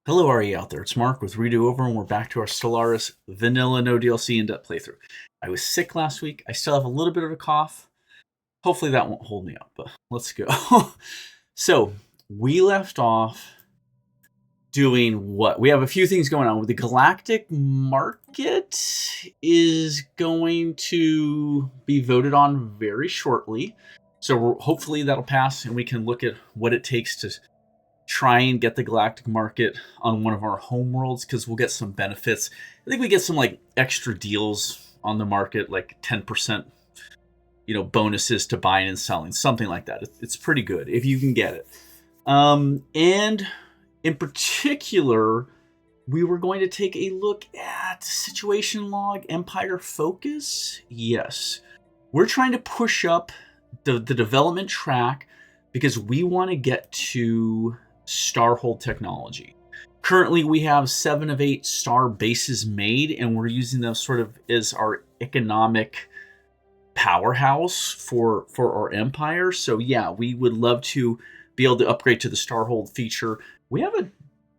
Hello, are you out there? It's Mark with Redo Over, and we're back to our Stellaris Vanilla No DLC in-depth playthrough. I was sick last week. I still have a little bit of a cough. Hopefully that won't hold me up, but let's go. So, we left off doing what? We have a few things going on. The Galactic Market is going to be voted on very shortly. So hopefully that'll pass, and we can look at what it takes to try and get the Galactic Market on one of our home worlds, because we'll get some benefits. I think we get some like extra deals on the market, like 10%, bonuses to buying and selling, something like that. It's pretty good if you can get it. And in particular, we were going to take a look at Situation Log Empire Focus. Yes, we're trying to push up the development track because we want to get to Starhold technology. Currently, we have 7 of 8 star bases made, and we're using them sort of as our economic powerhouse for our empire. So yeah, we would love to be able to upgrade to the Starhold feature. We have a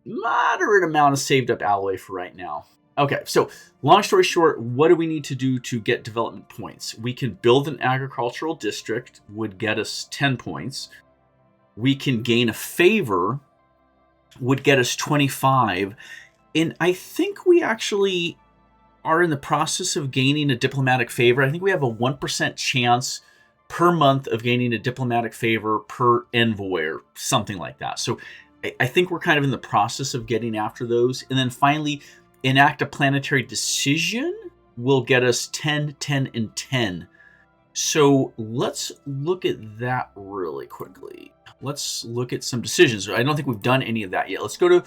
moderate amount of saved up alloy for right now. Okay, so long story short, what do we need to do to get development points? We can build an agricultural district, would get us 10 points. We can gain a favor, would get us 25. And I think we actually are in the process of gaining a diplomatic favor. I think we have a 1% chance per month of gaining a diplomatic favor per envoy or something like that. So I think we're kind of in the process of getting after those. And then finally, enact a planetary decision will get us 10, 10, and 10. So let's look at that really quickly. Let's look at some decisions. I don't think we've done any of that yet. Let's go to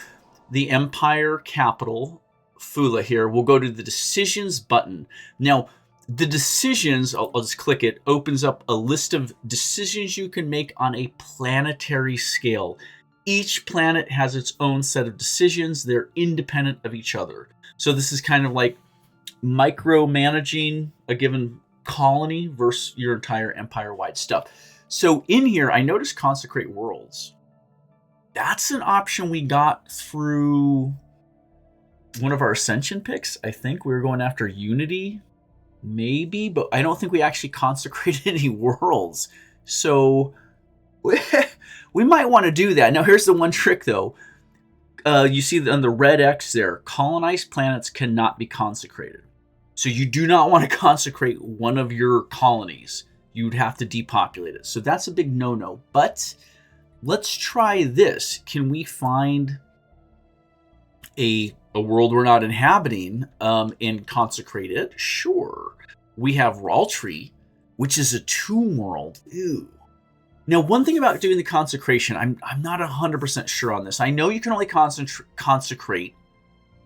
the Empire capital, Fula here. We'll go to the decisions button. Now, the decisions, I'll just click it, opens up a list of decisions you can make on a planetary scale. Each planet has its own set of decisions. They're independent of each other. So this is kind of like micromanaging a given colony versus your entire empire-wide stuff. So in here, I noticed Consecrate Worlds. That's an option we got through one of our Ascension picks. I think we were going after Unity, maybe, but I don't think we actually consecrated any worlds. So we might want to do that. Now, here's the one trick, though. You see on the red X there, colonized planets cannot be consecrated. So you do not want to consecrate one of your colonies. You'd have to depopulate it. So that's a big no-no. But let's try this. Can we find a world we're not inhabiting and consecrate it? Sure. We have Raltree, which is a tomb world. Ew. Now, one thing about doing the consecration, I'm not 100% sure on this. I know you can only consecrate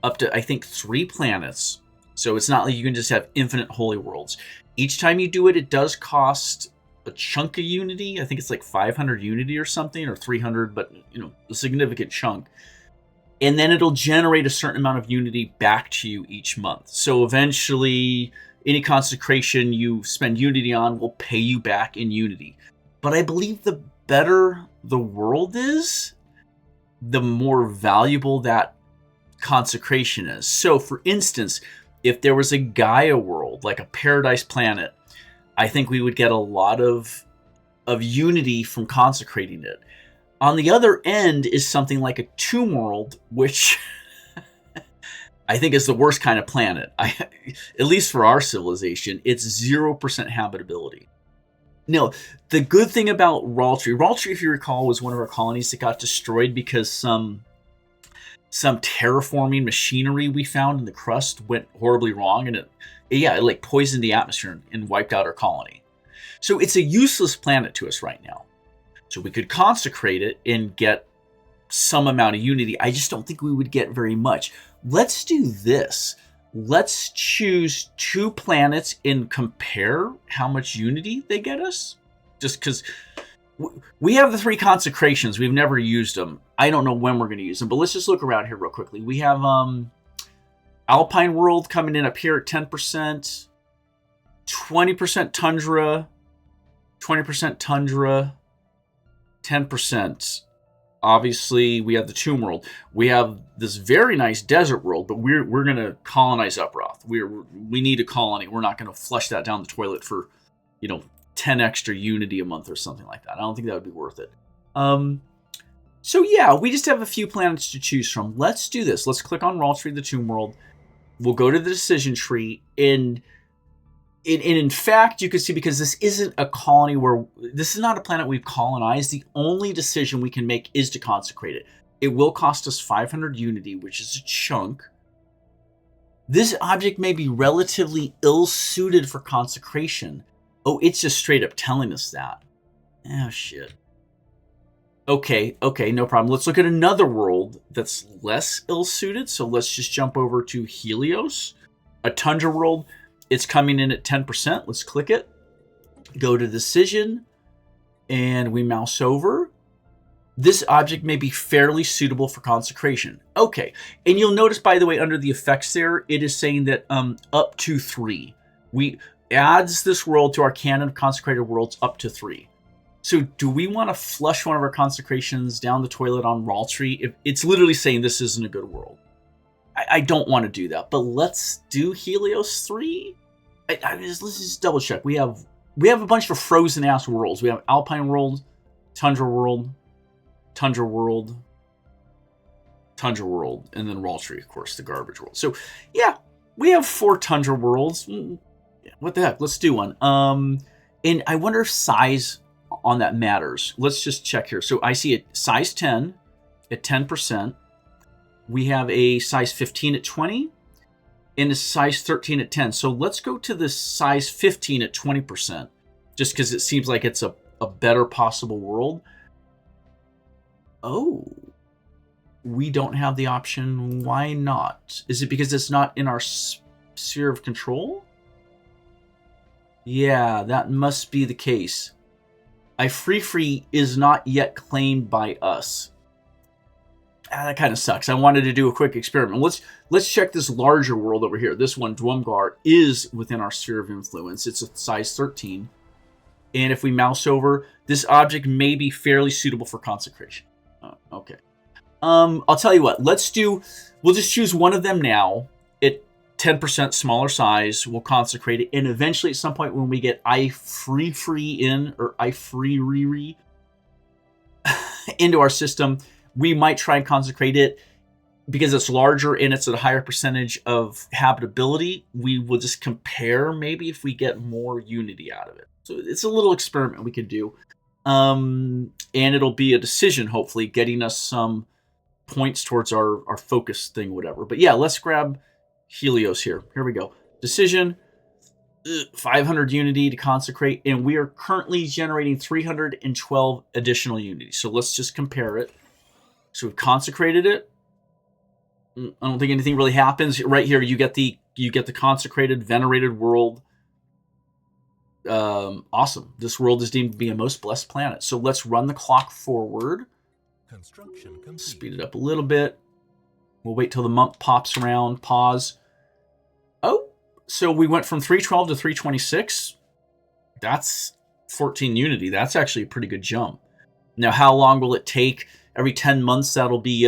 up to, I think, 3 planets. So it's not like you can just have infinite holy worlds. Each time you do it, it does cost a chunk of Unity. I think it's like 500 Unity or something, or 300, but a significant chunk. And then it'll generate a certain amount of Unity back to you each month. So eventually, any consecration you spend Unity on will pay you back in Unity. But I believe the better the world is, the more valuable that consecration is. So for instance, if there was a Gaia world, like a paradise planet, I think we would get a lot of Unity from consecrating it. On the other end is something like a tomb world, which I think is the worst kind of planet. At least for our civilization, it's 0% habitability. Now, the good thing about Raltree, if you recall, was one of our colonies that got destroyed because some terraforming machinery we found in the crust went horribly wrong, and it like poisoned the atmosphere and wiped out our colony. So it's a useless planet to us right now. So we could consecrate it and get some amount of Unity. I just don't think we would get very much. Let's do this. Let's choose 2 planets and compare how much Unity they get us. Just because we have the 3 consecrations. We've never used them. I don't know when we're going to use them, but let's just look around here real quickly. We have Alpine World coming in up here at 10%, 20% Tundra, 20% Tundra, 10%. Obviously, we have the Tomb World. We have this very nice desert world, but we're going to colonize Uproth. We need a colony. We're not going to flush that down the toilet for, 10 extra Unity a month or something like that. I don't think that would be worth it. So yeah, we just have a few planets to choose from. Let's do this. Let's click on Raltree, the Tomb World. We'll go to the decision tree, and in fact, you can see, because this isn't a colony this is not a planet we've colonized, the only decision we can make is to consecrate it. It will cost us 500 Unity, which is a chunk. This object may be relatively ill-suited for consecration. Oh, it's just straight up telling us that. Oh, shit. Okay, no problem. Let's look at another world that's less ill-suited. So let's just jump over to Helios, a tundra world. It's coming in at 10%. Let's click it. Go to decision, and we mouse over. This object may be fairly suitable for consecration. Okay, and you'll notice, by the way, under the effects there, it is saying that up to 3. We adds this world to our canon of consecrated worlds up to 3. So do we want to flush one of our consecrations down the toilet on Raltree? It's literally saying this isn't a good world. I don't want to do that, but let's do Helios 3. Let's just double check. We have a bunch of frozen ass worlds. We have Alpine World, Tundra World, Tundra World, Tundra World, and then Raltree, of course, the garbage world. So yeah, we have 4 Tundra worlds. What the heck? Let's do one. And I wonder if size on that matters. Let's just check here. So I see a size 10 at 10%. We have a size 15 at 20 and a size 13 at 10. So let's go to the size 15 at 20%, just because it seems like it's a better possible world. Oh, we don't have the option. Why not? Is it because it's not in our sphere of control? Yeah, that must be the case. Free is not yet claimed by us. That kind of sucks. I wanted to do a quick experiment. Let's check this larger world over here. This one, Dwumgar, is within our sphere of influence. It's a size 13. And if we mouse over, this object may be fairly suitable for consecration. Okay. I'll tell you what. We'll just choose one of them now. At 10% smaller size, we'll consecrate it. And eventually, at some point, when we get free in, or free into our system, we might try and consecrate it. Because it's larger and it's at a higher percentage of habitability, we will just compare maybe if we get more Unity out of it. So it's a little experiment we could do. And it'll be a decision, hopefully, getting us some points towards our focus thing, whatever. But yeah, let's grab Helios here. Here we go. Decision, 500 Unity to consecrate, and we are currently generating 312 additional Unity. So let's just compare it. So we've consecrated it. I don't think anything really happens. Right here, you get the consecrated, venerated world. Awesome. This world is deemed to be a most blessed planet. So let's run the clock forward. Construction complete. Speed it up a little bit. We'll wait till the month pops around. Pause. Oh, so we went from 312 to 326. That's 14 Unity. That's actually a pretty good jump. Now, how long will it take? Every 10 months, that'll be...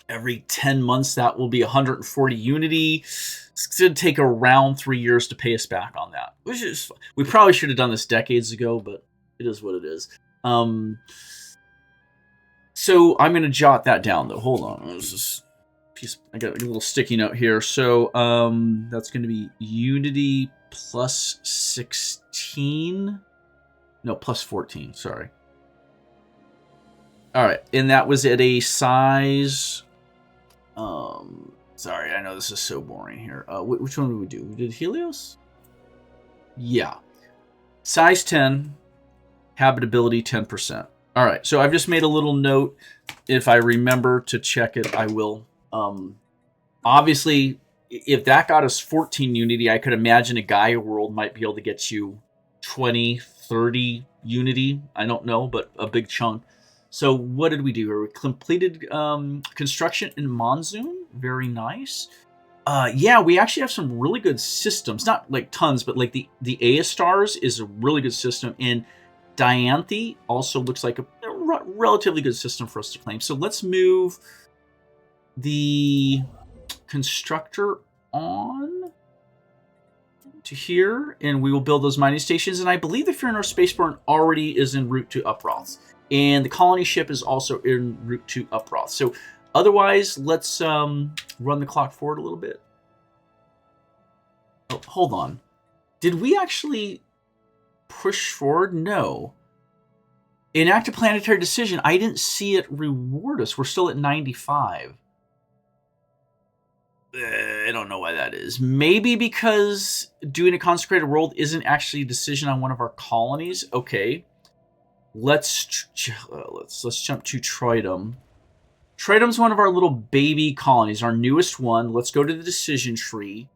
Every 10 months, that will be 140 Unity. It's going to take around 3 years to pay us back on that. Which is, we probably should have done this decades ago, but it is what it is. So I'm going to jot that down, though. Hold on. I got a little sticky note here. So that's going to be Unity plus 16. No, plus 14. Sorry. All right. And that was at a size... sorry, I know this is so boring here. Which one did we do? We did Helios? Yeah. Size 10, habitability 10%. All right, so I've just made a little note. If I remember to check it, I will. Obviously, if that got us 14 Unity, I could imagine a Gaia world might be able to get you 20, 30 Unity. I don't know, but a big chunk. So what did we do? We completed construction in Monsoon. Very nice. Yeah, we actually have some really good systems. Not like tons, but like the Ea Stars is a really good system. And Dianthe also looks like a relatively good system for us to claim. So let's move the constructor on to here, and we will build those mining stations. And I believe the Fear Spaceborne already is en route to Uproth, and the colony ship is also en route to Uproth. So otherwise, let's run the clock forward a little bit. Oh, hold on. Did we actually push forward? No. Enact a planetary decision. I didn't see it reward us. We're still at 95. I don't know why that is. Maybe because doing a consecrated world isn't actually a decision on one of our colonies. Okay, let's jump to Troidum. Troidum's one of our little baby colonies, our newest one. Let's go to the decision tree,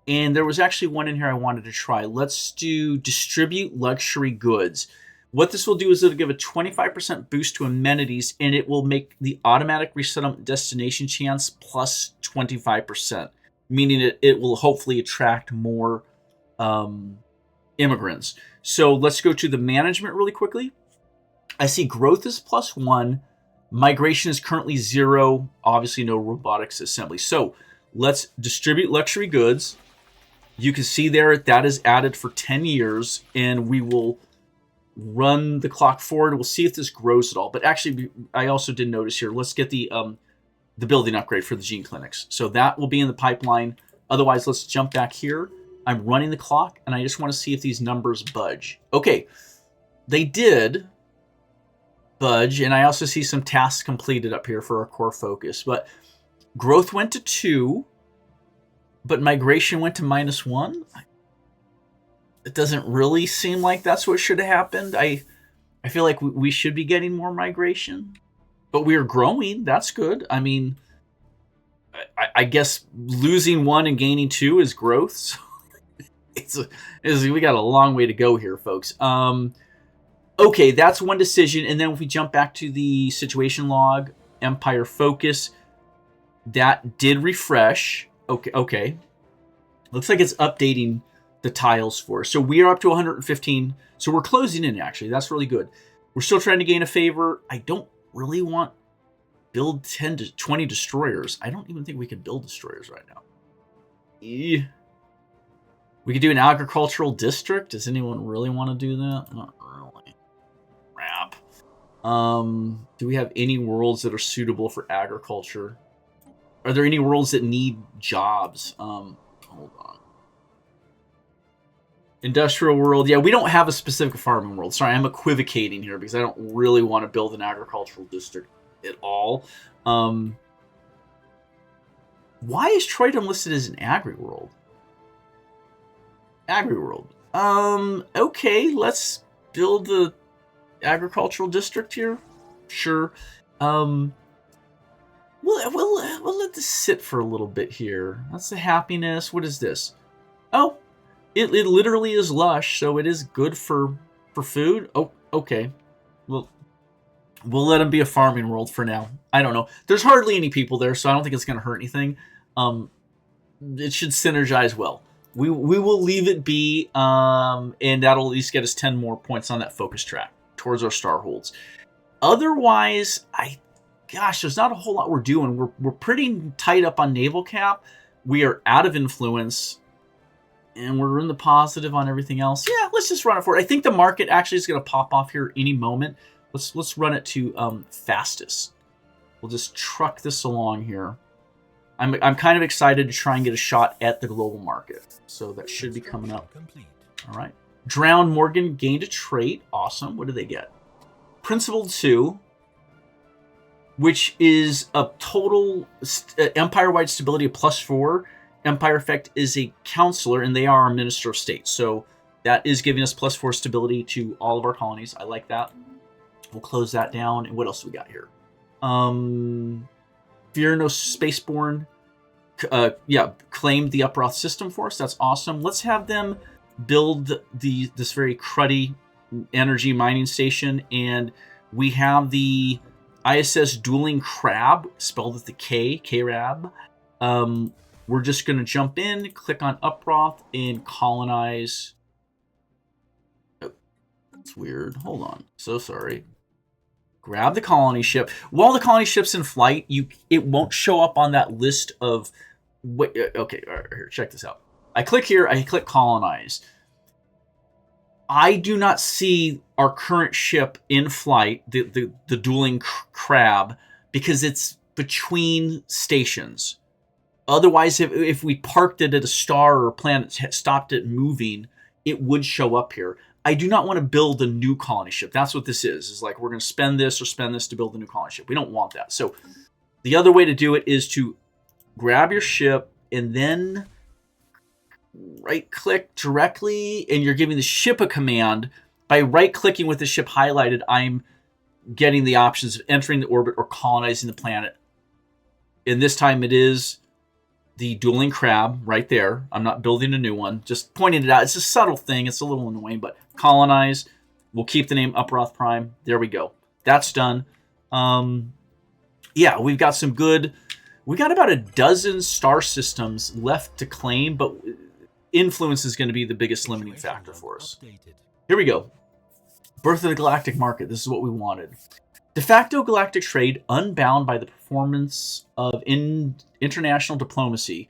and there was actually one in here I wanted to try. Let's do distribute luxury goods. What this will do is it'll give a 25% boost to amenities, and it will make the automatic resettlement destination chance plus 25%, meaning it will hopefully attract more immigrants. So let's go to the management really quickly. I see growth is +1. Migration is currently 0. Obviously no robotics assembly. So let's distribute luxury goods. You can see there that is added for 10 years, and we will run the clock forward. We'll see if this grows at all. But actually, I also did notice here, let's get the building upgrade for the gene clinics. So that will be in the pipeline. Otherwise, let's jump back here. I'm running the clock, and I just want to see if these numbers budge. Okay, they did budge, and I also see some tasks completed up here for our core focus. But growth went to 2, but migration went to -1. It doesn't really seem like that's what should have happened. I feel like we should be getting more migration, but we are growing. That's good. I mean, I guess losing 1 and gaining 2 is growth. So we got a long way to go here, folks. Okay, that's one decision. And then if we jump back to the situation log, Empire Focus, that did refresh. Okay. Looks like it's updating the tiles for us. So we are up to 115. So we're closing in, actually. That's really good. We're still trying to gain a favor. I don't really want build 10 to 20 destroyers. I don't even think we can build destroyers right now. We could do an agricultural district. Does anyone really want to do that? Not really. Crap. Do we have any worlds that are suitable for agriculture? Are there any worlds that need jobs? Hold on. Industrial world. Yeah, we don't have a specific farming world. Sorry, I'm equivocating here because I don't really want to build an agricultural district at all. Why is Troidum listed as an agri-world? Agri-world. Okay, let's build the agricultural district here. Sure. We'll let this sit for a little bit here. That's the happiness. What is this? Oh, it literally is lush, so it is good for food. Oh, okay. We'll let them be a farming world for now. I don't know. There's hardly any people there, so I don't think it's going to hurt anything. It should synergize well. We will leave it be, and that'll at least get us 10 more points on that focus track towards our star holds. Otherwise, gosh, there's not a whole lot we're doing. We're pretty tight up on naval cap. We are out of influence, and we're in the positive on everything else. Yeah, let's just run it forward. I think the market actually is going to pop off here any moment. Let's run it to fastest. We'll just truck this along here. I'm kind of excited to try and get a shot at the global market. So that should be coming up. All right. Drowned Morgan gained a trait. Awesome. What do they get? Principled 2, which is a total empire-wide stability of +4. Empire Effect is a counselor, and they are our Minister of State. So that is giving us +4 stability to all of our colonies. I like that. We'll close that down. And what else do we got here? Fear No Spaceborne, claimed the Uproth system for us. That's awesome. Let's have them build this very cruddy energy mining station, and we have the ISS Dueling Crab, spelled with the K, K-Rab. We're just going to jump in, click on Uproth, and colonize. Oh, that's weird. Hold on. So sorry. grab the colony ship. While the colony ship's in flight, it won't show up on that list of... Okay, all right, here, check this out. I click here, I click colonize. I do not see our current ship in flight, the dueling crab, because it's between stations. Otherwise, if we parked it at a star or a planet, stopped it moving, it would show up here. I do not want to build a new colony ship. That's what this is. It's like we're going to spend this to build a new colony ship. We don't want that. So the other way to do it is to grab your ship and then right-click directly, and you're giving the ship a command. By right-clicking with the ship highlighted, I'm getting the options of entering the orbit or colonizing the planet. And this time it is the dueling crab right there. I'm not building a new one, just pointing it out. It's a subtle thing. It's a little annoying, but colonize. We'll keep the name Uproth Prime. There we go. That's done. Yeah, we've got some good... We got about a dozen star systems left to claim, but influence is going to be the biggest limiting factor for us. Here we go. Birth of the Galactic Market. This is what we wanted. De facto galactic trade, unbound by the performance of international diplomacy,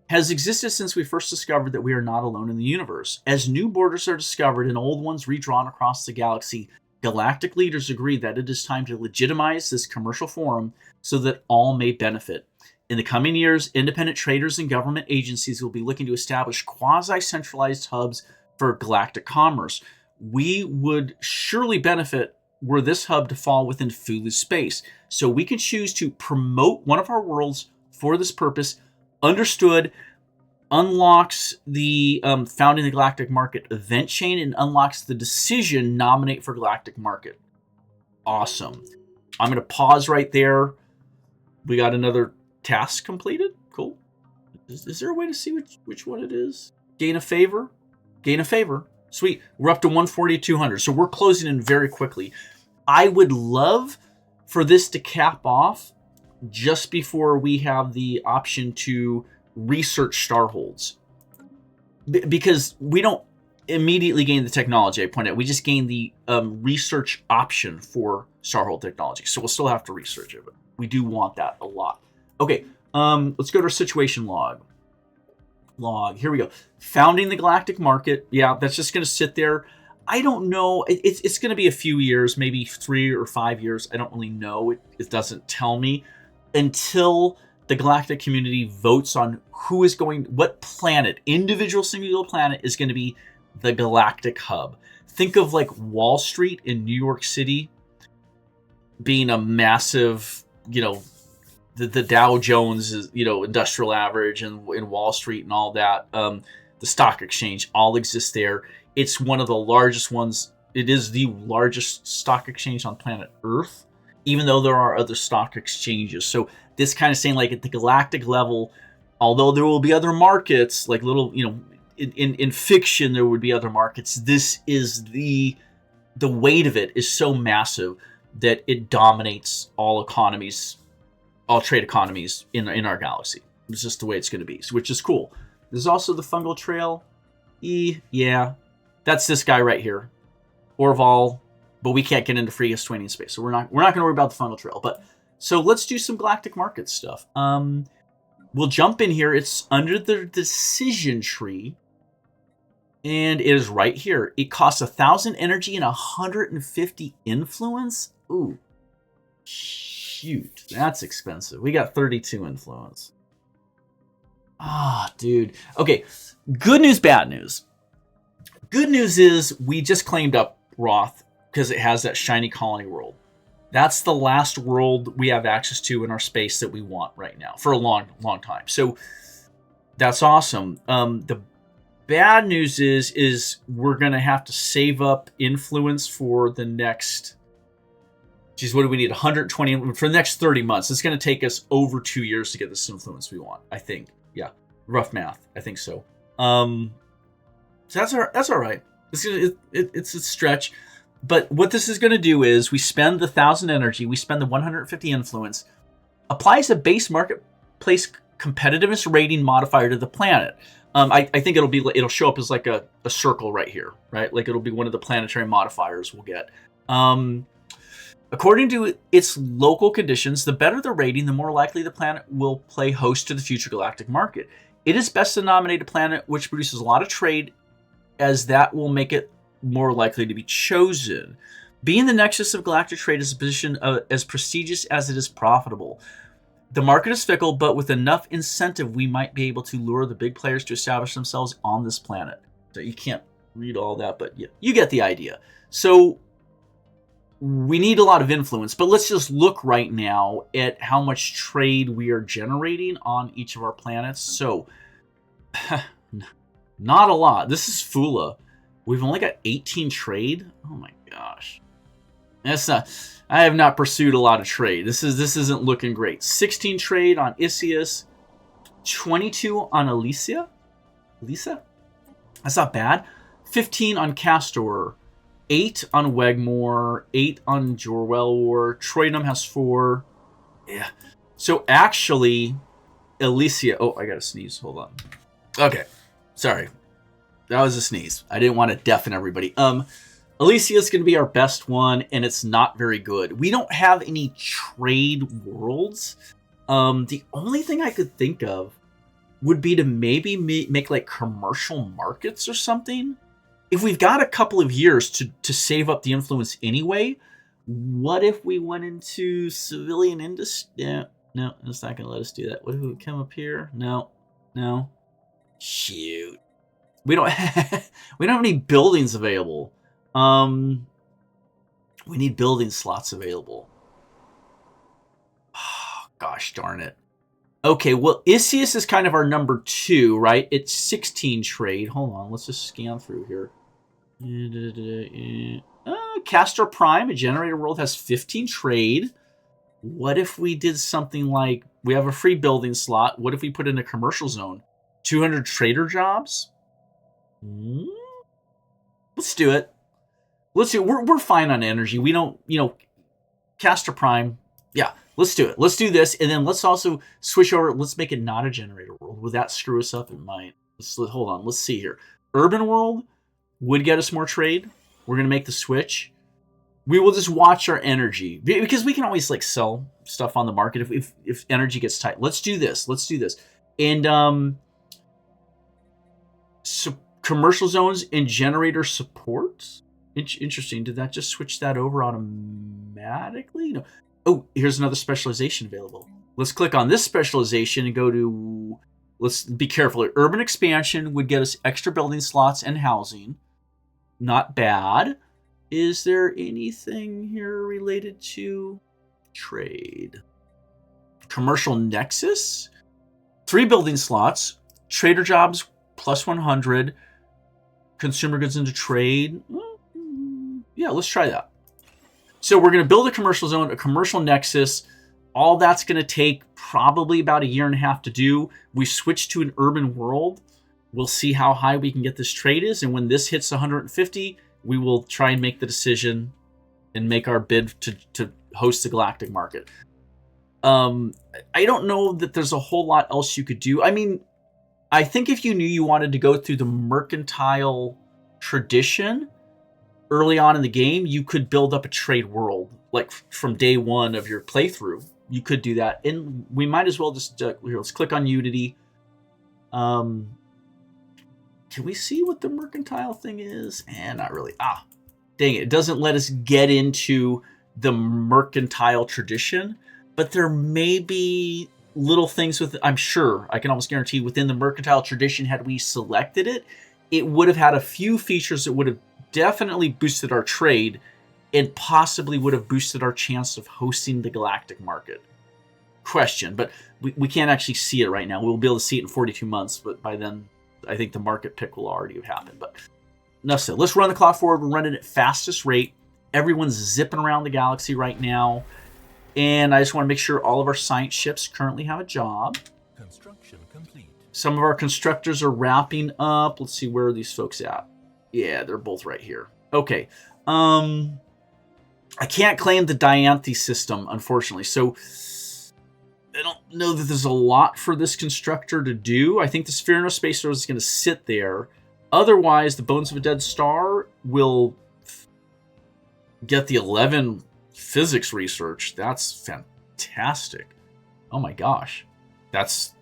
has existed since we first discovered that we are not alone in the universe. As new borders are discovered and old ones redrawn across the galaxy, galactic leaders agree that it is time to legitimize this commercial forum so that all may benefit. In the coming years, independent traders and government agencies will be looking to establish quasi-centralized hubs for galactic commerce. We would surely benefit were this hub to fall within Fulu's space, so we can choose to promote one of our worlds for this purpose. Understood. Unlocks the founding the Galactic Market event chain and unlocks the decision nominate for Galactic Market. Awesome. I'm going to pause right there. We got another task completed. Cool. Is there a way to see which one it is? Gain a favor? Gain a favor. Sweet. We're up to 140 to 200, so we're closing in very quickly. I would love for this to cap off just before we have the option to research starholds. Because we don't immediately gain the technology, I point out. We just gain the research option for starhold technology. So we'll still have to research it, but we do want that a lot. Okay, let's go to our situation log. Here we go. Founding the Galactic Market. Yeah, that's just going to sit there. I don't know. It's going to be a few years, maybe 3 or 5 years. I don't really know. It doesn't tell me until the galactic community votes on who is going, what planet, individual singular planet is going to be the galactic hub. Think of like Wall Street in New York City being a massive, the Dow Jones is, industrial average and in Wall Street and all that. The stock exchange all exists there. It's one of the largest ones. It is the largest stock exchange on planet Earth, even though there are other stock exchanges. So this kind of saying, like at the galactic level, although there will be other markets, like little, in fiction there would be other markets. This is the weight of it is so massive that it dominates all economies, all trade economies in our galaxy. It's just the way it's going to be, which is cool. There's also the fungal trail. Yeah. That's this guy right here, Orval, but we can't get into free Estonian space, so we're not going to worry about the fungal trail. But so let's do some Galactic Market stuff. We'll jump in here. It's under the decision tree, and it is right here. It costs 1,000 energy and 150 influence. Ooh, shoot, that's expensive. We got 32 influence. Ah, dude. Okay, good news, bad news. Good news is we just claimed up Roth because it has that shiny colony world. That's the last world we have access to in our space that we want right now for a long, long time. So that's awesome. The bad news is we're going to have to save up influence for the next... Geez, what do we need? 120 for the next 30 months. It's going to take us over 2 years to get this influence we want, I think. Yeah, rough math. I think so. So that's all right. It's a stretch. But what this is going to do is we spend the 1,000 energy, we spend the 150 influence, applies a base marketplace competitiveness rating modifier to the planet. I think it'll show up as like a circle right here, right? Like it'll be one of the planetary modifiers we'll get. According to its local conditions, the better the rating, the more likely the planet will play host to the future galactic market. It is best to nominate a planet which produces a lot of trade, as that will make it more likely to be chosen. Being the nexus of galactic trade is a position as prestigious as it is profitable. The market is fickle, but with enough incentive, we might be able to lure the big players to establish themselves on this planet. So you can't read all that, but yeah, you get the idea. So we need a lot of influence, but let's just look right now at how much trade we are generating on each of our planets. So, not a lot. This is Fula. We've only got 18 trade. Oh my gosh. That's not... I have not pursued a lot of trade. This isn't looking great. 16 trade on Isius. 22 on Elysia. Lisa? That's not bad. 15 on Castor. 8 on Wegmore, 8 on Jorwell. Troydom has 4. Yeah. So actually, Elysia... Oh, I gotta sneeze. Hold on. Okay. Sorry. That was a sneeze. I didn't want to deafen everybody. Elysia is going to be our best one, and it's not very good. We don't have any trade worlds. The only thing I could think of would be to maybe make like commercial markets or something. If we've got a couple of years to save up the influence anyway, what if we went into civilian industry? Yeah, no, it's not going to let us do that. What if we come up here? No. Shoot. We don't have any buildings available. We need building slots available. Oh, gosh darn it. Okay, well, Isius is kind of our number 2, right? It's 16 trade. Hold on, let's just scan through here. Castor Prime, a generator world, has 15 trade. What if we did something like, we have a free building slot. What if we put in a commercial zone? 200 trader jobs? Let's do it. We're fine on energy. We don't, Castor Prime. Yeah, let's do it. Let's do this, and then let's also switch over. Let's make it not a generator world. Would that screw us up? It might. Hold on. Let's see here. Urban world would get us more trade. We're going to make the switch. We will just watch our energy, because we can always like sell stuff on the market if energy gets tight. Let's do this. And so commercial zones and generator support. Interesting. Did that just switch that over automatically? No. Oh, here's another specialization available. Let's click on this specialization and go to... Let's be careful. Urban expansion would get us extra building slots and housing. Not bad. Is there anything here related to trade? Commercial Nexus? 3 building slots. Trader jobs plus 100. Consumer goods into trade. Yeah, let's try that. So we're going to build a commercial zone, a commercial nexus. All that's going to take probably about a year and a half to do. We switch to an urban world. We'll see how high we can get this trade is. And when this hits 150, we will try and make the decision and make our bid to host the Galactic Market. I don't know that there's a whole lot else you could do. I mean, I think if you knew you wanted to go through the mercantile tradition early on in the game, you could build up a trade world, like from day one of your playthrough. You could do that, and we might as well just here, let's click on Unity. Can we see what the mercantile thing is? Not really. Dang it! It doesn't let us get into the mercantile tradition, but there may be little things with. I'm sure I can almost guarantee within the mercantile tradition, had we selected it, it would have had a few features that would have definitely boosted our trade and possibly would have boosted our chance of hosting the Galactic Market. Question, but we can't actually see it right now. We'll be able to see it in 42 months, but by then I think the market pick will already have happened. But enough said. Let's run the clock forward. We're running at fastest rate. Everyone's zipping around the galaxy right now. And I just want to make sure all of our science ships currently have a job. Construction complete. Some of our constructors are wrapping up. Let's see, where are these folks at? Yeah, they're both right here. Okay. I can't claim the Dianthe system, unfortunately. So I don't know that there's a lot for this constructor to do. I think the Sphere Space Rose is going to sit there. Otherwise, the Bones of a Dead Star will get the 11 physics research. That's fantastic. Oh my gosh. That's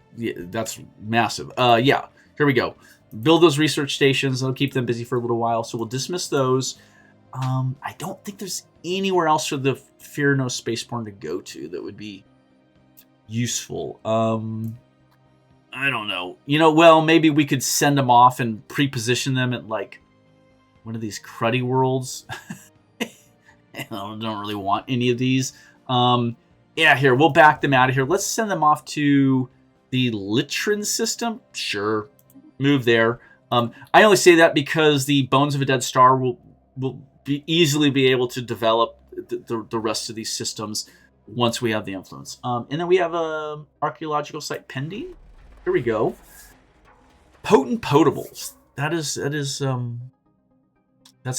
massive. Yeah, here we go. Build those research stations. That'll keep them busy for a little while. So we'll dismiss those. I don't think there's anywhere else for the Fear No Spaceborne to go to that would be useful. I don't know. Well, maybe we could send them off and pre-position them at like one of these cruddy worlds. I don't really want any of these. Yeah, here, we'll back them out of here. Let's send them off to the Litrin system. Sure. Move there. I only say that because the Bones of a Dead Star will easily be able to develop the rest of these systems once we have the influence. And then we have a archaeological site pending. Here we go. Potent potables. That's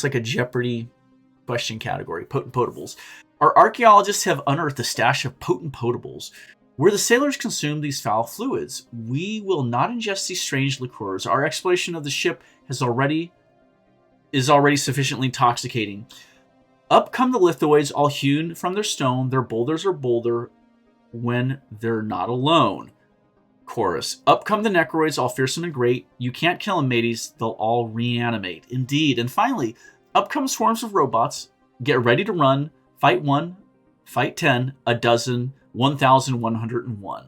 like a Jeopardy question category. Potent potables. Our archaeologists have unearthed a stash of potent potables. Where the sailors consume these foul fluids, we will not ingest these strange liqueurs. Our exploration of the ship is already sufficiently intoxicating. Up come the lithoids, all hewn from their stone. Their boulders are bolder when they're not alone. Chorus. Up come the necroids, all fearsome and great. You can't kill them, mateys. They'll all reanimate. Indeed. And finally, up come swarms of robots. Get ready to run. Fight 1, fight 10, a dozen, 1,101.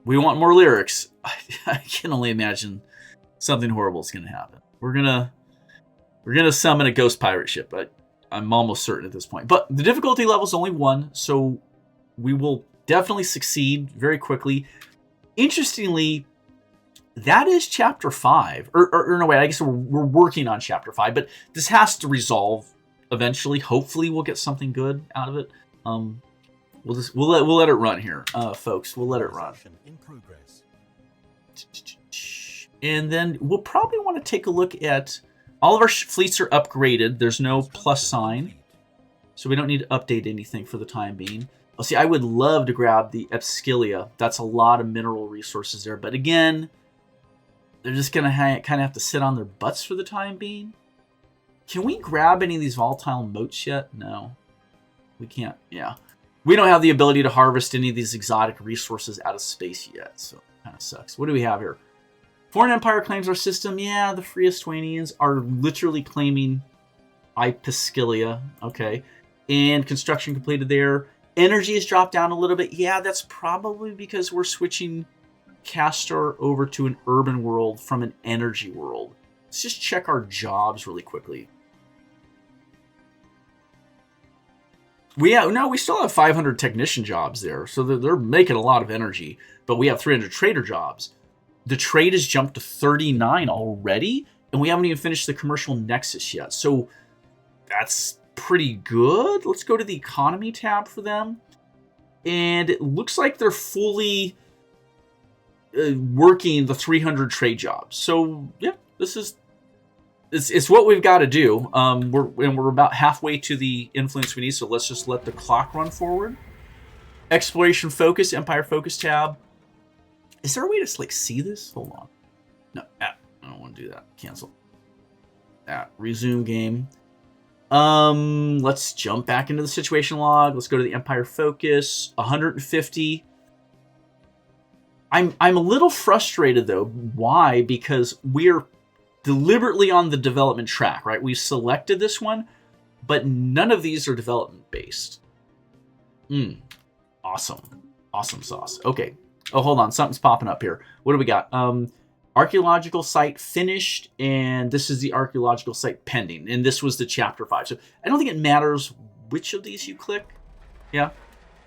We want more lyrics. I can only imagine something horrible is going to happen. We're gonna summon a ghost pirate ship. I'm almost certain at this point. But the difficulty level is only 1, so we will definitely succeed very quickly. Interestingly, that is Chapter 5. Or no, wait, I guess we're working on Chapter 5, but this has to resolve eventually. Hopefully we'll get something good out of it. We'll let it run here, folks. We'll let it run. In progress. And then we'll probably want to take a look at all of our fleets are upgraded. There's no plus sign, so we don't need to update anything for the time being. Oh, see, I would love to grab the Epskilia. That's a lot of mineral resources there, but again, they're just gonna kind of have to sit on their butts for the time being. Can we grab any of these volatile motes yet? No. We can't. Yeah. We don't have the ability to harvest any of these exotic resources out of space yet, so it kind of sucks. What do we have here? Foreign Empire claims our system. Yeah, the Free Estwanians are literally claiming Ipascilia. Okay. And construction completed there. Energy has dropped down a little bit. Yeah, that's probably because we're switching Castor over to an urban world from an energy world. Let's just check our jobs really quickly. We still have 500 technician jobs there, so they're making a lot of energy, but we have 300 trader jobs. The trade has jumped to 39 already, and we haven't even finished the commercial nexus yet, so that's pretty good. Let's go to the economy tab for them, and it looks like they're fully working the 300 trade jobs. So yeah, it's what we've got to do. We're about halfway to the influence we need, so let's just let the clock run forward. Exploration focus, Empire focus tab. Is there a way to see this? Hold on. No, I don't want to do that. Cancel. Resume game. Let's jump back into the situation log. Let's go to the Empire focus. 150. I'm a little frustrated though. Why? Because we're deliberately on the development track, right? We've selected this one, but none of these are development based. Awesome sauce. Okay. Oh, hold on. Something's popping up here. What do we got? Archaeological site finished, and this is the archaeological site pending, and this was the Chapter 5. So I don't think it matters which of these you click. Yeah?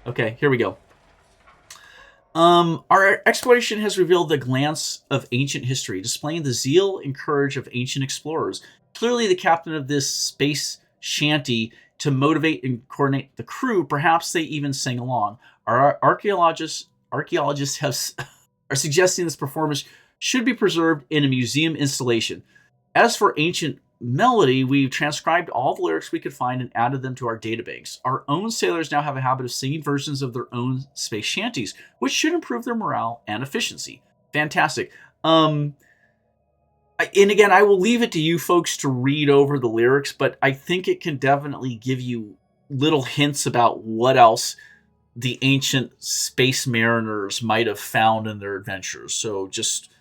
Okay, here we go. Our exploration has revealed the glance of ancient history, displaying the zeal and courage of ancient explorers. Clearly the captain of this space shanty to motivate and coordinate the crew. Perhaps they even sang along. Our archaeologists are suggesting this performance should be preserved in a museum installation. As for ancient melody, we've transcribed all the lyrics we could find and added them to our databanks. Our own sailors now have a habit of singing versions of their own space shanties, which should improve their morale and efficiency. Fantastic. And again, I will leave it to you folks to read over the lyrics, but I think it can definitely give you little hints about what else the ancient space mariners might have found in their adventures. So just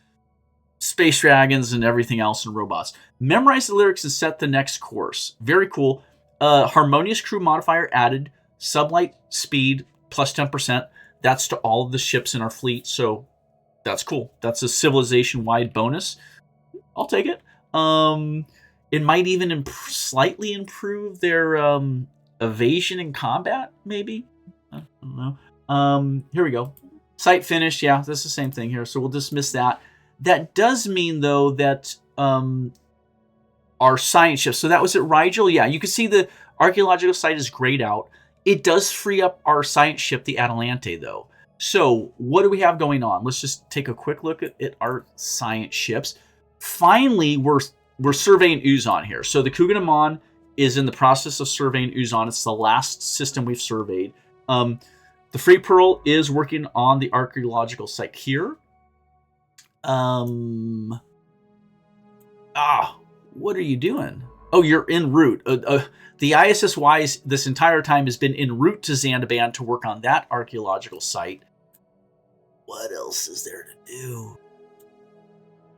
space dragons and everything else and robots. Memorize the lyrics and set the next course. Very cool. Harmonious crew modifier added. Sublight speed plus 10%. That's to all of the ships in our fleet. So that's cool. That's a civilization-wide bonus. I'll take it. It might even slightly improve their evasion in combat, maybe. I don't know. Here we go. Site finished. Yeah, that's the same thing here. So we'll dismiss that. That does mean, though, that our science shift. So that was at Rigel. Yeah, you can see the archaeological site is grayed out. It does free up our science ship, the Atalante, though. So what do we have going on? Let's just take a quick look at our science ships. Finally, we're surveying Uzon here. So the Kugan is in the process of surveying Uzon. It's the last system we've surveyed. The Free Pearl is working on the archaeological site here. What are you doing? Oh, you're en route. The ISSY this entire time has been en route to Zandaban to work on that archaeological site. What else is there to do?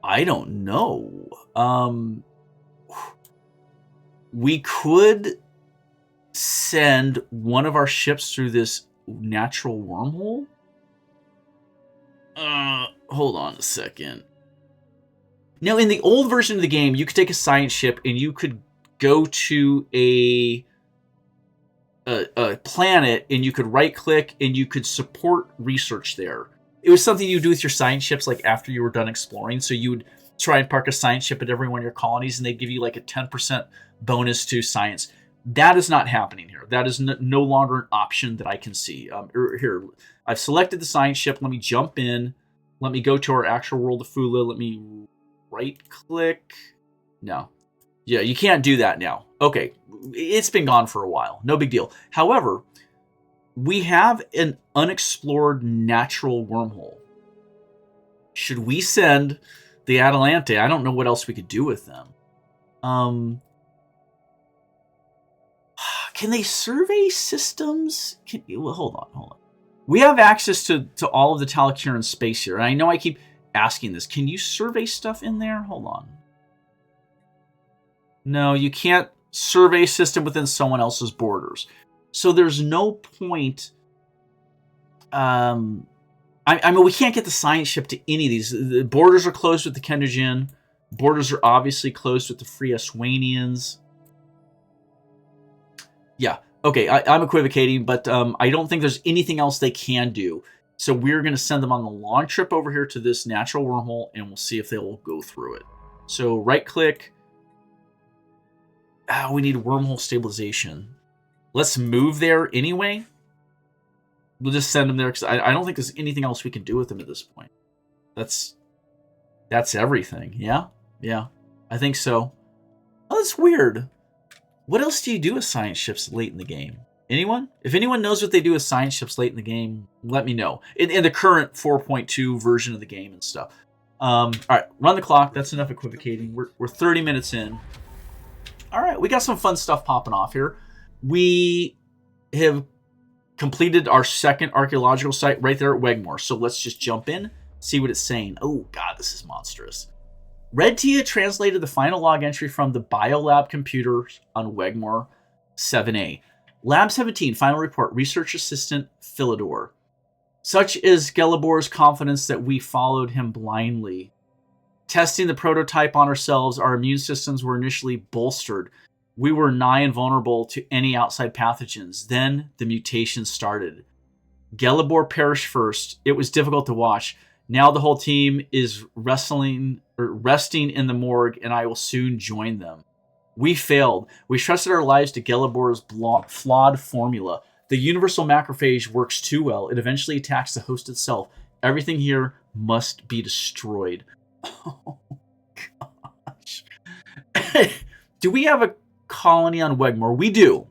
I don't know. We could send one of our ships through this natural wormhole. Hold on a second. Now, in the old version of the game, you could take a science ship and you could go to a planet and you could right-click and you could support research there. It was something you do with your science ships, like after you were done exploring. So you would try and park a science ship at every one of your colonies, and they'd give you like a 10% bonus to science. That is not happening here. That is no longer an option that I can see. Here, I've selected the science ship. Let me jump in. Let me go to our actual world of Fula. Let me right-click. No. Yeah, you can't do that now. Okay, it's been gone for a while. No big deal. However, we have an unexplored natural wormhole. Should we send the Atalante? I don't know what else we could do with them. Can they survey systems? Well, hold on. We have access to all of the Talakiran space here. And I know I keep asking this. Can you survey stuff in there? Hold on. No, you can't survey system within someone else's borders. So there's no point. I mean, we can't get the science ship to any of these. The borders are closed with the Kendrian. Borders are obviously closed with the Free Aswanians. Yeah, okay, I'm equivocating, but I don't think there's anything else they can do. So we're going to send them on the long trip over here to this natural wormhole, and we'll see if they will go through it. So right-click. We need wormhole stabilization. Let's move there anyway. We'll just send them there, because I don't think there's anything else we can do with them at this point. That's everything, yeah? Yeah, I think so. Oh, that's weird. What else do you do with science ships late in the game? Anyone? If anyone knows what they do with science ships late in the game, let me know. In the current 4.2 version of the game and stuff. All right, run the clock. That's enough equivocating. We're 30 minutes in. All right, we got some fun stuff popping off here. We have completed our second archaeological site right there at Wegmore. So let's just jump in, see what it's saying. Oh, God, this is monstrous. Red Tia translated the final log entry from the Biolab computers on Wegmore 7A. Lab 17, final report, research assistant Philidor. Such is Gelibor's confidence that we followed him blindly. Testing the prototype on ourselves, our immune systems were initially bolstered. We were nigh invulnerable to any outside pathogens. Then the mutation started. Gelibor perished first. It was difficult to watch. Now the whole team is resting in the morgue, and I will soon join them. We failed. We trusted our lives to Gelibor's flawed formula. The universal macrophage works too well. It eventually attacks the host itself. Everything here must be destroyed. Oh, gosh. Do we have a colony on Wegmore? We do.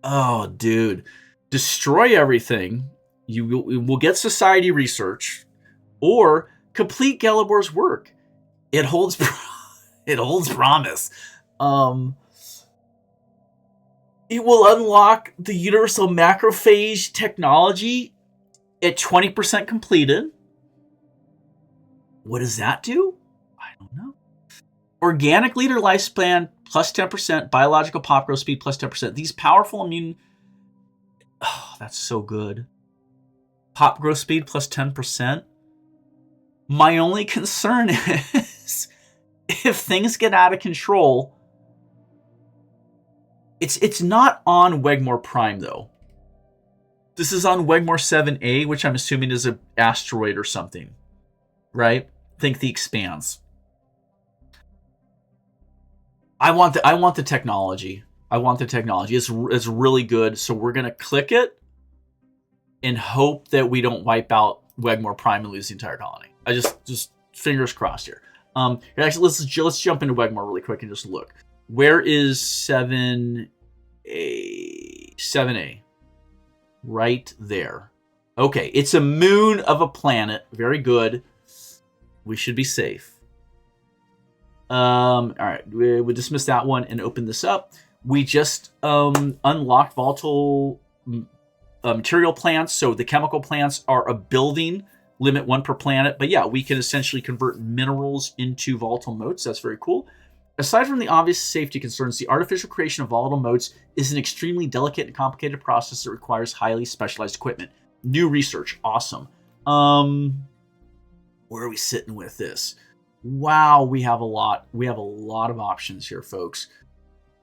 Oh, dude. Destroy everything. You will get society research, or complete Gelibor's work. It holds promise. It will unlock the universal macrophage technology at 20% completed. What does that do? I don't know. Organic leader lifespan plus 10%, biological pop growth speed plus 10%. These powerful immune... Oh, that's so good. Pop growth speed plus 10%. My only concern is if things get out of control... It's not on Wegmore Prime, though. This is on Wegmore 7A, which I'm assuming is an asteroid or something. Right? Think the Expanse. I want the technology. I want the technology. It's really good. So we're gonna click it and hope that we don't wipe out Wegmore Prime and lose the entire colony. I just fingers crossed here. Actually, let's jump into Wegmore really quick and just look. Where is 7A? 7A. Right there. Okay, it's a moon of a planet. Very good. We should be safe. All right, we dismiss that one and open this up. We just unlocked volatile material plants. So the chemical plants are a building, limit 1 per planet. But yeah, we can essentially convert minerals into volatile motes. That's very cool. Aside from the obvious safety concerns, the artificial creation of volatile motes is an extremely delicate and complicated process that requires highly specialized equipment. New research, awesome. Where are we sitting with this? Wow, we have a lot. We have a lot of options here, folks.